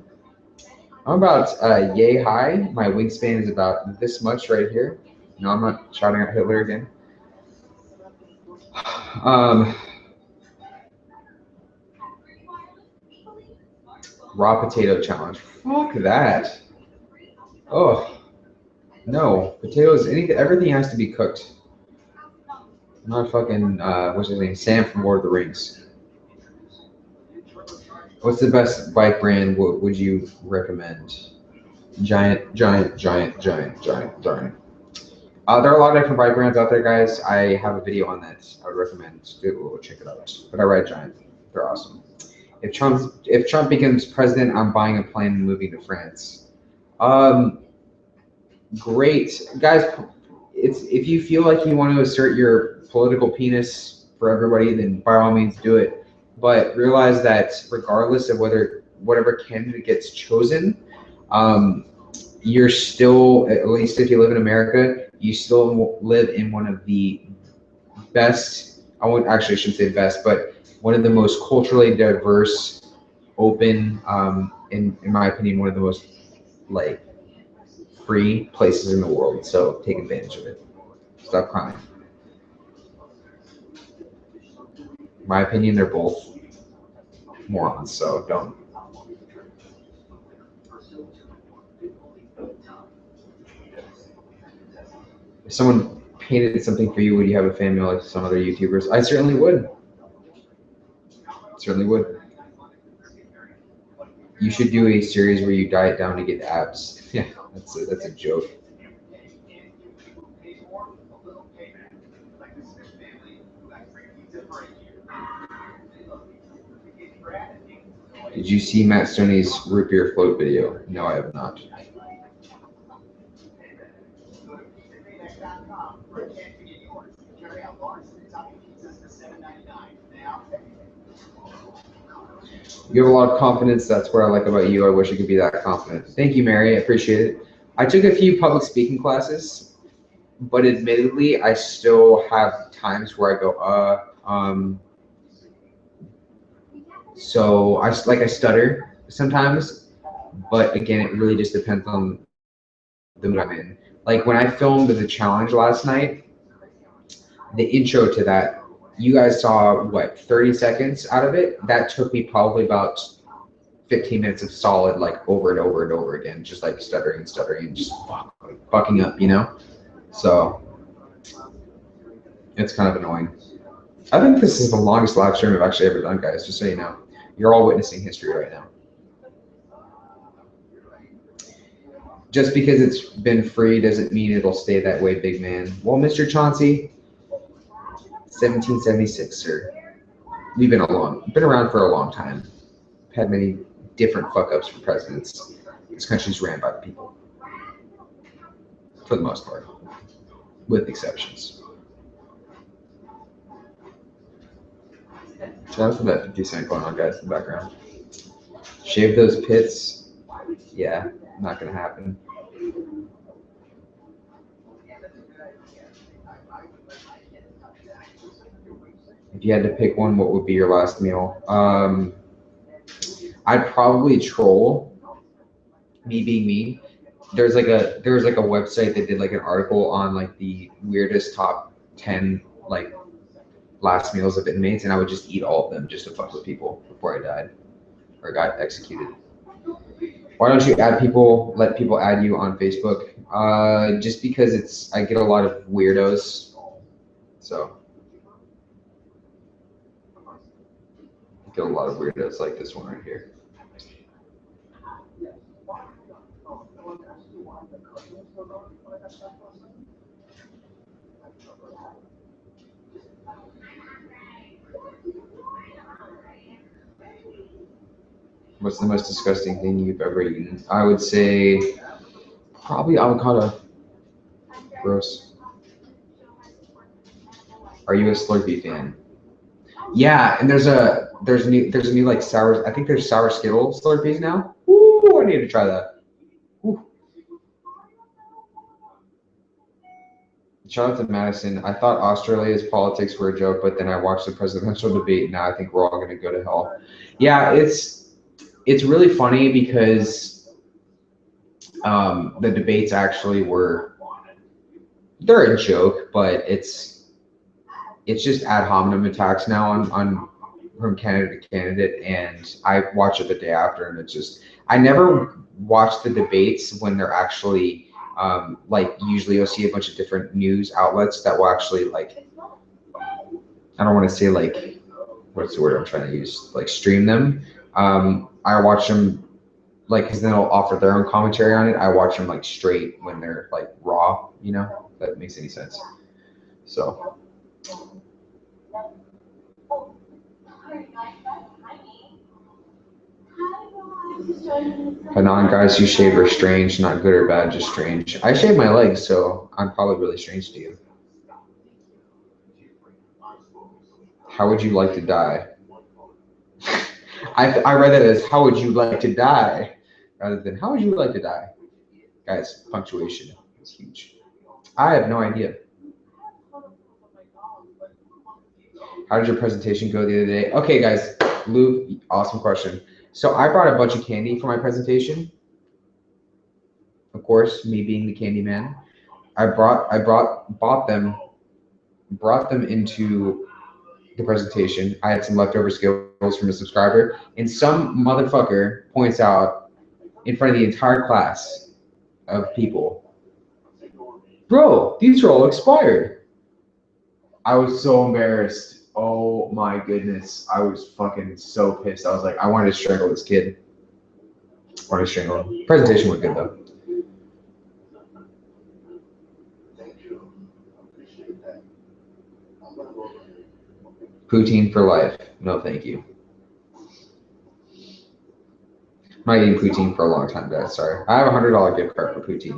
I'm about yay high. My wingspan is about this much right here. No, I'm not shouting at Hitler again. Raw potato challenge. Fuck that. Oh, no. Potatoes, everything has to be cooked. I'm not fucking, what's his name? Sam from Lord of the Rings. What's the best bike brand would you recommend? Giant. There are a lot of different bike brands out there, guys. I have a video on that. I would recommend. Go check it out. But I ride Giant. They're awesome. If Trump becomes president, I'm buying a plane and moving to France. Great, guys. If you feel like you want to assert your political penis for everybody, then by all means do it. But realize that regardless of whatever candidate gets chosen, you're still, at least if you live in America, you still live in one of the best, shouldn't say best, but one of the most culturally diverse, open, in my opinion, one of the most free places in the world. So take advantage of it. Stop crying. In my opinion, they're both morons, so don't. If someone painted something for you, would you have a fan mail like some other YouTubers? I certainly would. Certainly would. You should do a series where you diet down to get abs. Yeah, that's a joke. Did you see Matt Stoney's root beer float video? No, I have not. You have a lot of confidence. That's what I like about you. I wish I could be that confident. Thank you, Mary. I appreciate it. I took a few public speaking classes, but admittedly, I still have times where I go, so I stutter sometimes, but again, it really just depends on the mood I'm in. Like when I filmed the challenge last night, the intro to that, you guys saw what, 30 seconds out of it? That took me probably about 15 minutes of solid, like over and over and over again, just like stuttering and just fucking up, you know? So it's kind of annoying. I think this is the longest live stream I've actually ever done, guys, just so you know. You're all witnessing history right now. Just because it's been free doesn't mean it'll stay that way, big man. Well, Mr. Chauncey, 1776, sir. We've been around for a long time. Had many different fuck-ups for presidents. This country's ran by the people. For the most part. With exceptions. Shout out to that 50 Cent going on, guys, in the background. Shave those pits. Yeah, not gonna happen. If you had to pick one, what would be your last meal? I'd probably troll. Me being me. There was like a website that did like an article on like the weirdest top 10 like last meals of inmates, and I would just eat all of them just to fuck with people before I died or got executed. Why don't you let people add you on Facebook? Just because I get a lot of weirdos, so I get a lot of weirdos like this one right here. What's the most disgusting thing you've ever eaten? I would say probably avocado. Gross. Are you a Slurpee fan? Yeah, and there's a new like sour. I think there's sour Skittle Slurpees now. Ooh, I need to try that. Ooh. Shout out to Madison. I thought Australia's politics were a joke, but then I watched the presidential debate. Now I think we're all gonna go to hell. Yeah, it's really funny because the debates actually they're a joke, but it's just ad hominem attacks now on from candidate to candidate, and I watch it the day after, and it's just I never watch the debates when they're actually like usually you'll see a bunch of different news outlets that will actually like I don't want to say like what's the word I'm trying to use, like stream them. I watch them like because then they'll offer their own commentary on it. I watch them like straight when they're like raw, you know, if that makes any sense. So Hanan, guys who shave are strange, not good or bad, just strange. I shave my legs, so I'm probably really strange to you. How would you like to die? I read that as how would you like to die rather than how would you like to die. Guys, punctuation is huge. I have no idea. How did your presentation go the other day? Okay, guys, Lou, awesome question. So I brought a bunch of candy for my presentation. Of course, me being the candy man. brought them into the presentation. I had some leftover Skittles from a subscriber, and some motherfucker points out in front of the entire class of people, bro, these are all expired. I was so embarrassed. Oh my goodness. I was fucking so pissed. I was like, I wanted to strangle this kid. I wanted to strangle him. Presentation was good though. Poutine for life. No, thank you. I'm not eating poutine for a long time, guys. Sorry. I have a $100 gift card for poutine.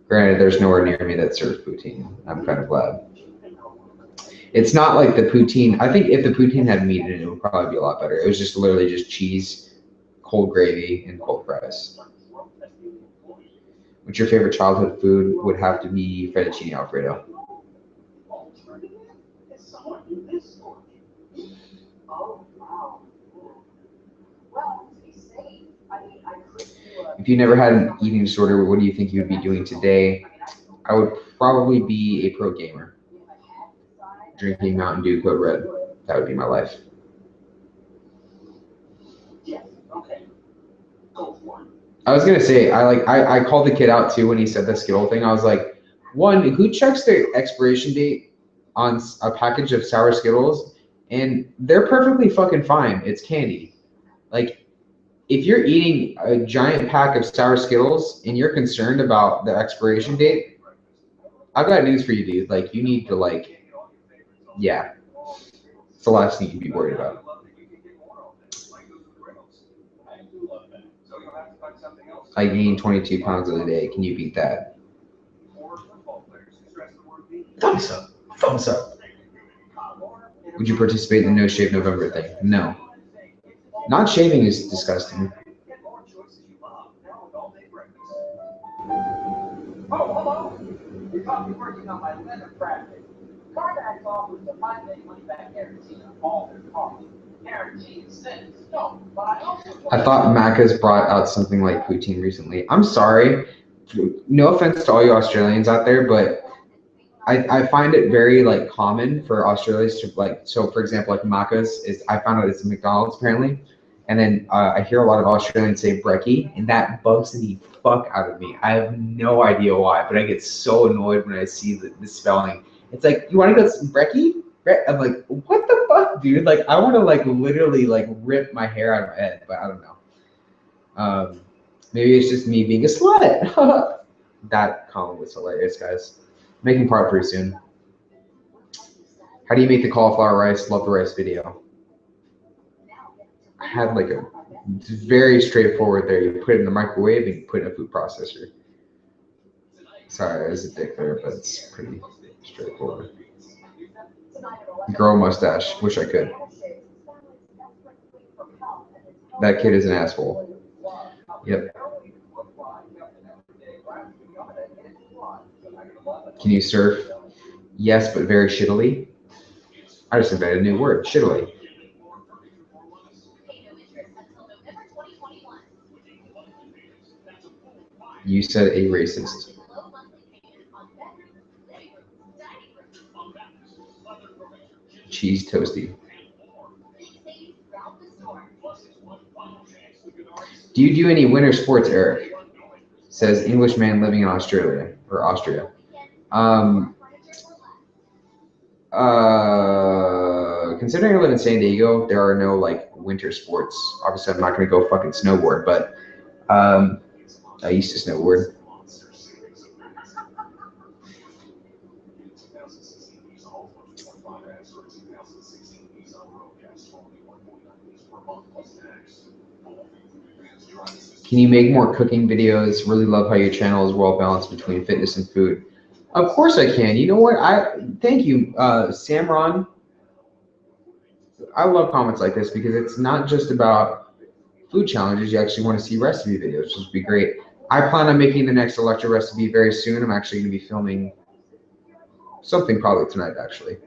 Granted, there's nowhere near me that serves poutine. I'm kind of glad. It's not like the poutine. I think if the poutine had meat in it, it would probably be a lot better. It was just literally just cheese, cold gravy, and cold fries. What's your favorite childhood food? Would have to be fettuccine alfredo. If you never had an eating disorder, what do you think you would be doing today? I would probably be a pro gamer. Drinking Mountain Dew Code Red. That would be my life. I was gonna say, I called the kid out too when he said the Skittle thing. I was like, one, who checks the expiration date on a package of sour Skittles? And they're perfectly fucking fine. It's candy. Like, if you're eating a giant pack of sour Skittles and you're concerned about the expiration date, I've got news for you, dude. Like, you need to, like, yeah. It's the last thing you'd be worried about. I gained 22 pounds in a day. Can you beat that? Thumbs up. Thumbs up. Would you participate in the No Shave November thing? No. Not shaving is disgusting. Hello. You're probably working on my leather practice. CarMax offers a 5-day money-back guarantee on all their cars. Guaranteed cents. No, but I thought Macca's brought out something like poutine recently. I'm sorry. No offense to all you Australians out there, but I find it very like common for Australians to like, so for example, like Macca's is, I found out it's McDonald's apparently. And then I hear a lot of Australians say brekkie, and that bugs the fuck out of me. I have no idea why, but I get so annoyed when I see the spelling. It's like, you want to go brekkie? I'm like, what the fuck, dude? Like, I want to like literally like rip my hair out of my head, but I don't know. Maybe it's just me being a slut. That comment was hilarious, guys. Making part 3 soon. How do you make the cauliflower rice? Love the rice video. I had like a very straightforward there. You put it in the microwave and you put it in a food processor. Sorry, I was a dick there, but it's pretty straightforward. Grow a mustache. Wish I could. That kid is an asshole. Yep. Can you surf? Yes, but very shittily. I just invented a new word, shittily. You said a racist. Cheese toasty. Do you do any winter sports, Eric? Says Englishman living in Australia or Austria. Considering I live in San Diego, there are no like winter sports. Obviously, I'm not gonna go fucking snowboard, but I used to snowboard. Can you make more cooking videos? Really love how your channel is well balanced between fitness and food. Of course I can. You know what? Thank you, Samron. I love comments like this because it's not just about food challenges. You actually want to see recipe videos, which would be great. I plan on making the next electric recipe very soon. I'm actually going to be filming something probably tonight, actually.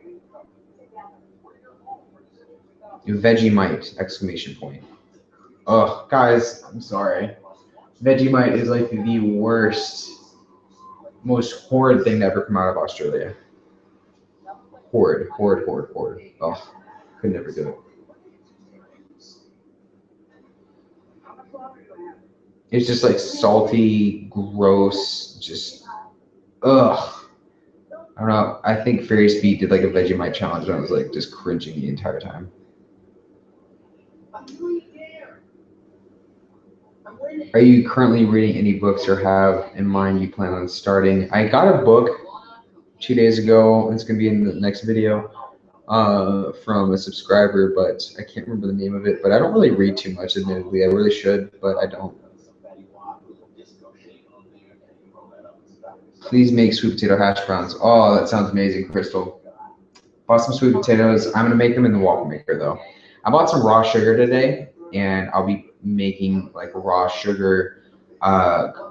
Vegemite! Exclamation point. Oh, guys, I'm sorry. Vegemite is like the worst, most horrid thing to ever come out of Australia. Horrid, horrid, horrid, horrid. Oh, could never do it. It's just like salty, gross, just ugh. I don't know. I think Fairy Speed did like a Vegemite challenge, and I was like just cringing the entire time. Are you currently reading any books or have in mind you plan on starting? I got a book 2 days ago. It's gonna be in the next video from a subscriber, but I can't remember the name of it. But I don't really read too much, admittedly. I really should, but I don't. Please make sweet potato hash browns. Oh, that sounds amazing, Crystal. Bought some sweet potatoes. I'm gonna make them in the waffle maker though. I bought some raw sugar today, and I'll be making like raw sugar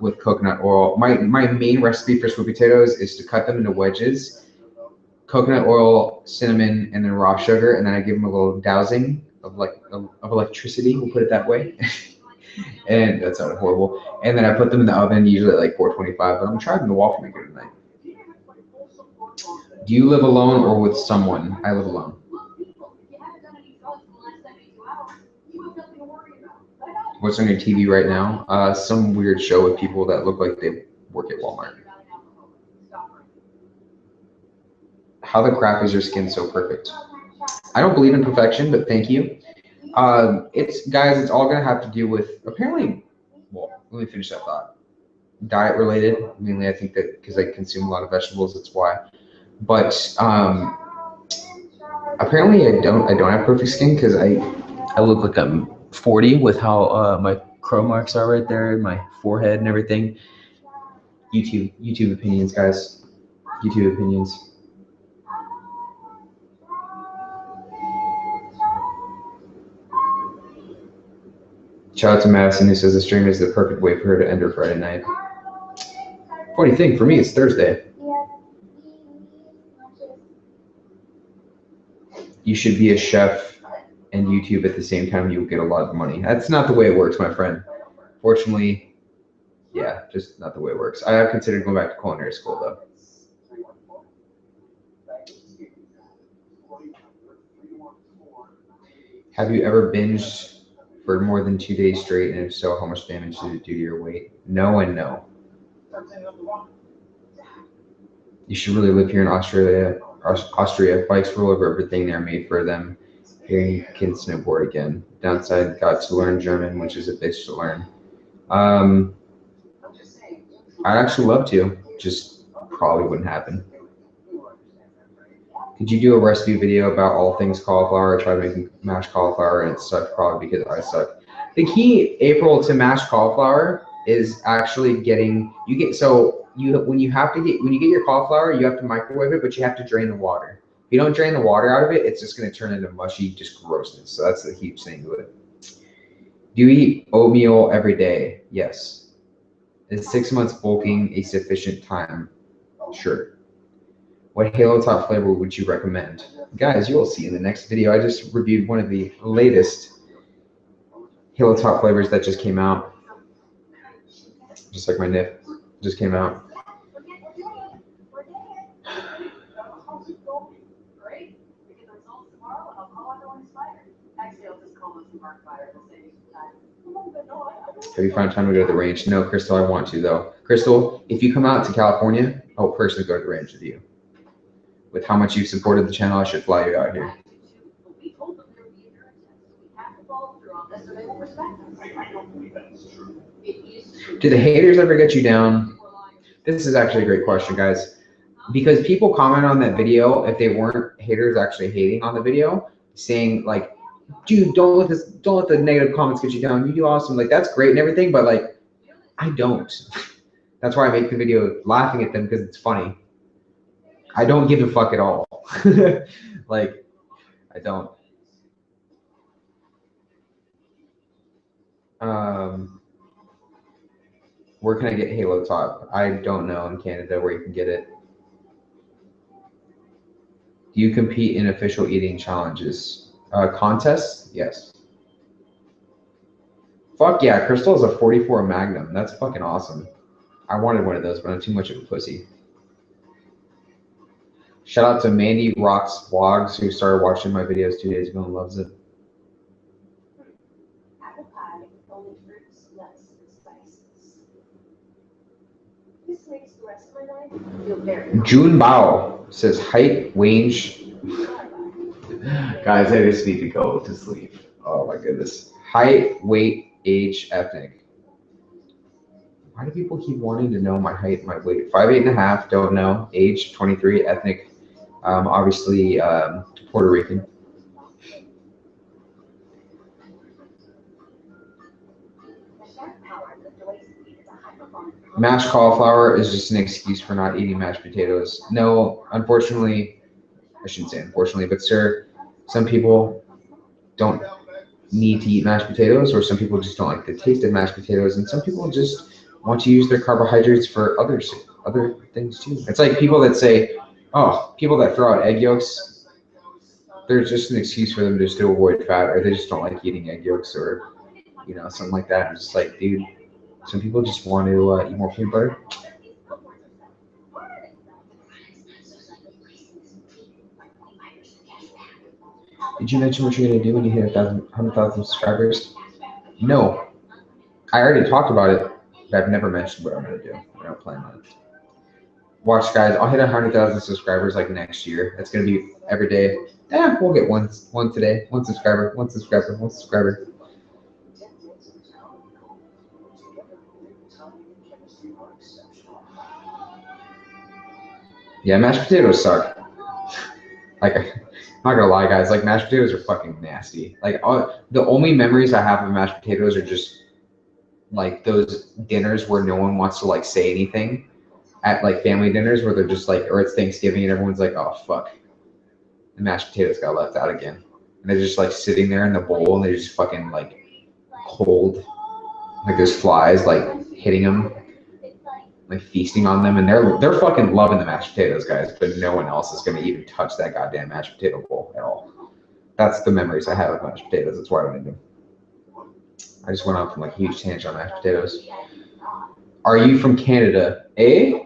with coconut oil. My main recipe for sweet potatoes is to cut them into wedges, coconut oil, cinnamon, and then raw sugar, and then I give them a little dousing of electricity. We'll put it that way. And that sounded horrible. And then I put them in the oven, usually at like 425. But I'm trying the waffle maker tonight. Do you live alone or with someone? I live alone. What's on your TV right now? Some weird show with people that look like they work at Walmart. How the crap is your skin so perfect? I don't believe in perfection, but thank you. It's all gonna have to do with apparently. Well, let me finish that thought. Diet related, mainly. I think that because I consume a lot of vegetables, that's why. But apparently, I don't have perfect skin because I look like I'm 40 with how my crow marks are right there, my forehead and everything. YouTube opinions, guys. YouTube opinions. Shout out to Madison who says the stream is the perfect way for her to end her Friday night. Funny thing, for me, it's Thursday. You should be a chef and YouTube at the same time. You will get a lot of money. That's not the way it works, my friend. Fortunately, yeah, just not the way it works. I have considered going back to culinary school, though. Have you ever binged for more than 2 days straight? And if so, how much damage did it do to your weight? No and no. You should really live here in Australia. Bikes rule over everything. They're made for them. Here you can snowboard again. Downside, got to learn German, which is a bitch to learn. I'd actually love to. Just probably wouldn't happen. Could you do a recipe video about all things cauliflower? I tried making mashed cauliflower and it sucked probably because I suck. The key, April, to mashed cauliflower is actually getting when you get your cauliflower, you have to microwave it, but you have to drain the water. If you don't drain the water out of it, it's just going to turn into mushy, just grossness. So that's the huge thing to it. Do you eat oatmeal every day? Yes. Is 6 months bulking a sufficient time? Sure. What Halo Top flavor would you recommend? Guys, you'll see in the next video. I just reviewed one of the latest Halo Top flavors that just came out. Just like my nip just came out. Have you found time to go to the range? No, Crystal, I want to though. Crystal, if you come out to California, I'll personally go to the range with you. With how much you've supported the channel, I should fly you out here. Do the haters ever get you down? This is actually a great question, guys. Because people comment on that video, if they weren't haters actually hating on the video, saying like, dude, don't let the negative comments get you down. You do awesome. Like, that's great and everything, but like, I don't. That's why I make the video laughing at them, because it's funny. I don't give a fuck at all. Like, I don't. Where can I get Halo Top? I don't know in Canada where you can get it. Do you compete in official eating challenges? Contests? Yes. Fuck yeah, Crystal is a 44 Magnum. That's fucking awesome. I wanted one of those, but I'm too much of a pussy. Shout out to Mandy Rocks Vlogs, who started watching my videos 2 days ago and loves it. June Bao says height, range. Guys, I just need to go to sleep. Oh my goodness. Height, weight, age, ethnic. Why do people keep wanting to know my height, my weight? 5'8.5", don't know. Age, 23, ethnic, obviously Puerto Rican. Mashed cauliflower is just an excuse for not eating mashed potatoes. No, unfortunately, I shouldn't say unfortunately, but sir, some people don't need to eat mashed potatoes, or some people just don't like the taste of mashed potatoes, and some people just want to use their carbohydrates for other things too. It's like people that say, oh, people that throw out egg yolks, there's just an excuse for them just to avoid fat, or they just don't like eating egg yolks, or something like that. It's just like, dude, some people just want to eat more peanut butter. Did you mention what you're gonna do when you hit 100,000 subscribers? No, I already talked about it, but I've never mentioned what I'm gonna do. I don't plan on it. Watch, guys, I'll hit 100,000 subscribers like next year. It's gonna be every day. Yeah, we'll get one today. One subscriber. Yeah, mashed potatoes suck. Like, I'm not gonna lie, guys. Like, mashed potatoes are fucking nasty. Like, the only memories I have of mashed potatoes are just like those dinners where no one wants to like say anything, at like family dinners where they're just like, or it's Thanksgiving and everyone's like, oh fuck, the mashed potatoes got left out again, and they're just like sitting there in the bowl and they're just fucking like cold, like there's flies like hitting them, like feasting on them, and they're fucking loving the mashed potatoes, guys, but no one else is gonna even touch that goddamn mashed potato bowl at all. That's the memories I have of mashed potatoes. That's why I don't do. I just went off on like a huge tangent on mashed potatoes. Are you from Canada? Eh?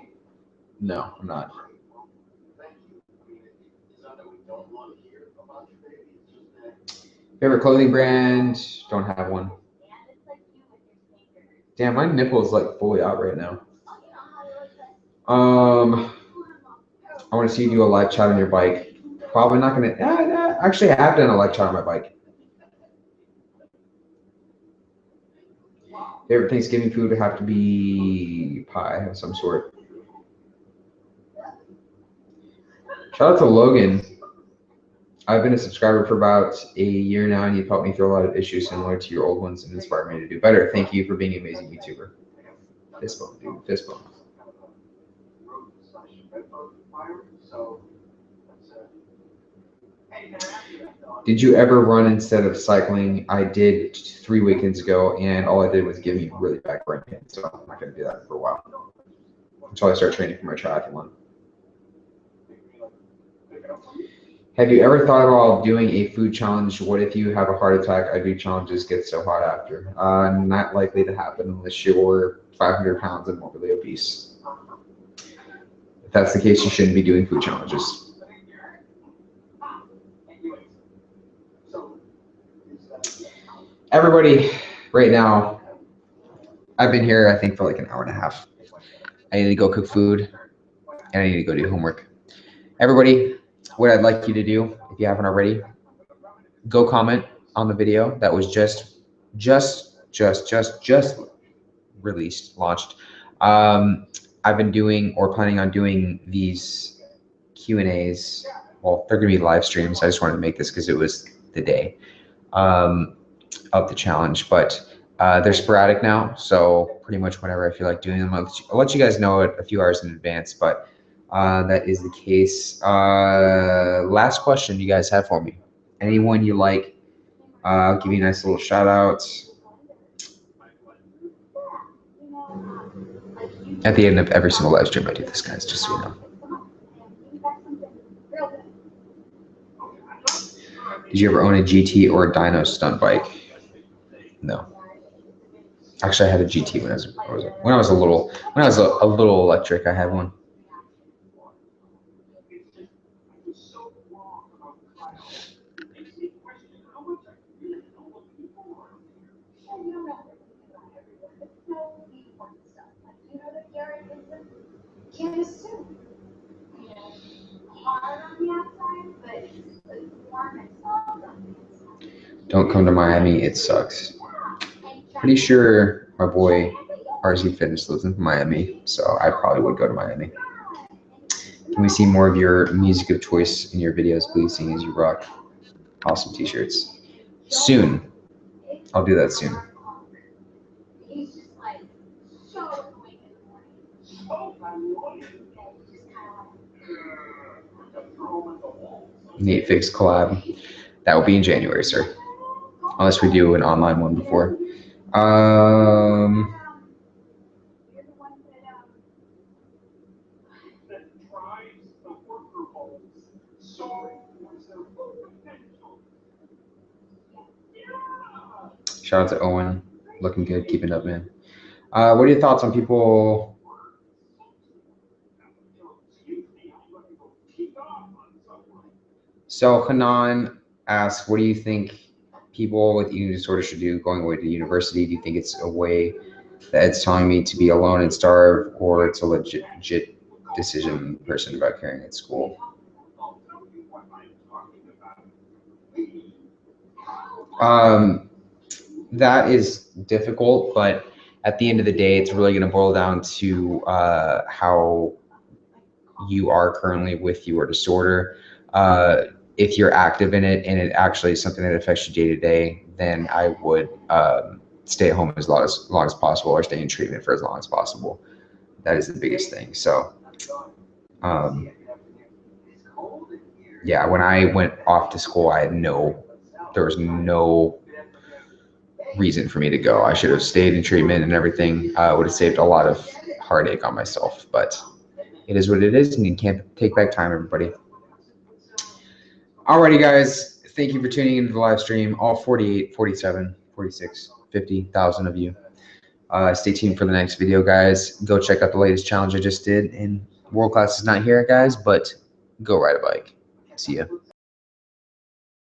No, I'm not. Favorite clothing brand? Don't have one. Damn, my nipple is like fully out right now. I want to see you do a live chat on your bike. Probably not gonna. Actually, I have done a live chat on my bike. Favorite Thanksgiving food would have to be pie of some sort. Shout out to Logan. I've been a subscriber for about a year now, and you've helped me through a lot of issues similar to your old ones and inspired me to do better. Thank you for being an amazing YouTuber. Fist bump, dude. Fist bump. Did you ever run instead of cycling? I did 3 weekends ago, and all I did was give me really bad brain pain. So I'm not going to do that for a while until I start training for my triathlon. Have you ever thought about doing a food challenge? What if you have a heart attack? I do challenges get so hot after. Not likely to happen unless you're 500 pounds and morbidly obese. If that's the case, you shouldn't be doing food challenges. Everybody, right now, I've been here, I think, for like an hour and a half. I need to go cook food, and I need to go do homework. Everybody, what I'd like you to do, if you haven't already, go comment on the video that was just released, launched. I've been doing or planning on doing these Q&As. Well, they're gonna be live streams. I just wanted to make this because it was the day of the challenge, but they're sporadic now. So pretty much whenever I feel like doing them, I'll let you guys know it a few hours in advance, but that is the case. Last question you guys have for me. Anyone you like, I'll give you a nice little shout out. At the end of every single live stream, I do this, guys, just so you know. Did you ever own a GT or a dyno stunt bike? No. Actually, I had a GT when I was a little electric. I had one. Don't come to Miami. It sucks. Pretty sure my boy RZ Fitness lives in Miami, so I probably would go to Miami. Can we see more of your music of choice in your videos, please, seeing as you rock awesome t-shirts? Soon. I'll do that soon. Nate Fix collab. That will be in January, sir. Unless we do an online one before. Shout out to Owen. Looking good. Keep it up, man. What are your thoughts on people? So Hanan asks, what do you think people with eating disorder should do going away to university? Do you think it's a way that it's telling me to be alone and starve, or it's a legit decision person about caring at school? That is difficult, but at the end of the day, it's really going to boil down to how you are currently with your disorder. If you're active in it and it actually is something that affects you day to day, then I would stay at home as long as possible, or stay in treatment for as long as possible. That is the biggest thing. So, yeah, when I went off to school, there was no reason for me to go. I should have stayed in treatment and everything. Would have saved a lot of heartache on myself, but it is what it is, and you can't take back time, everybody. Alrighty, guys, thank you for tuning into the live stream, all 48, 47, 46, 50,000 of you. Stay tuned for the next video, guys. Go check out the latest challenge I just did, and World Class is not here, guys, but go ride a bike. See ya.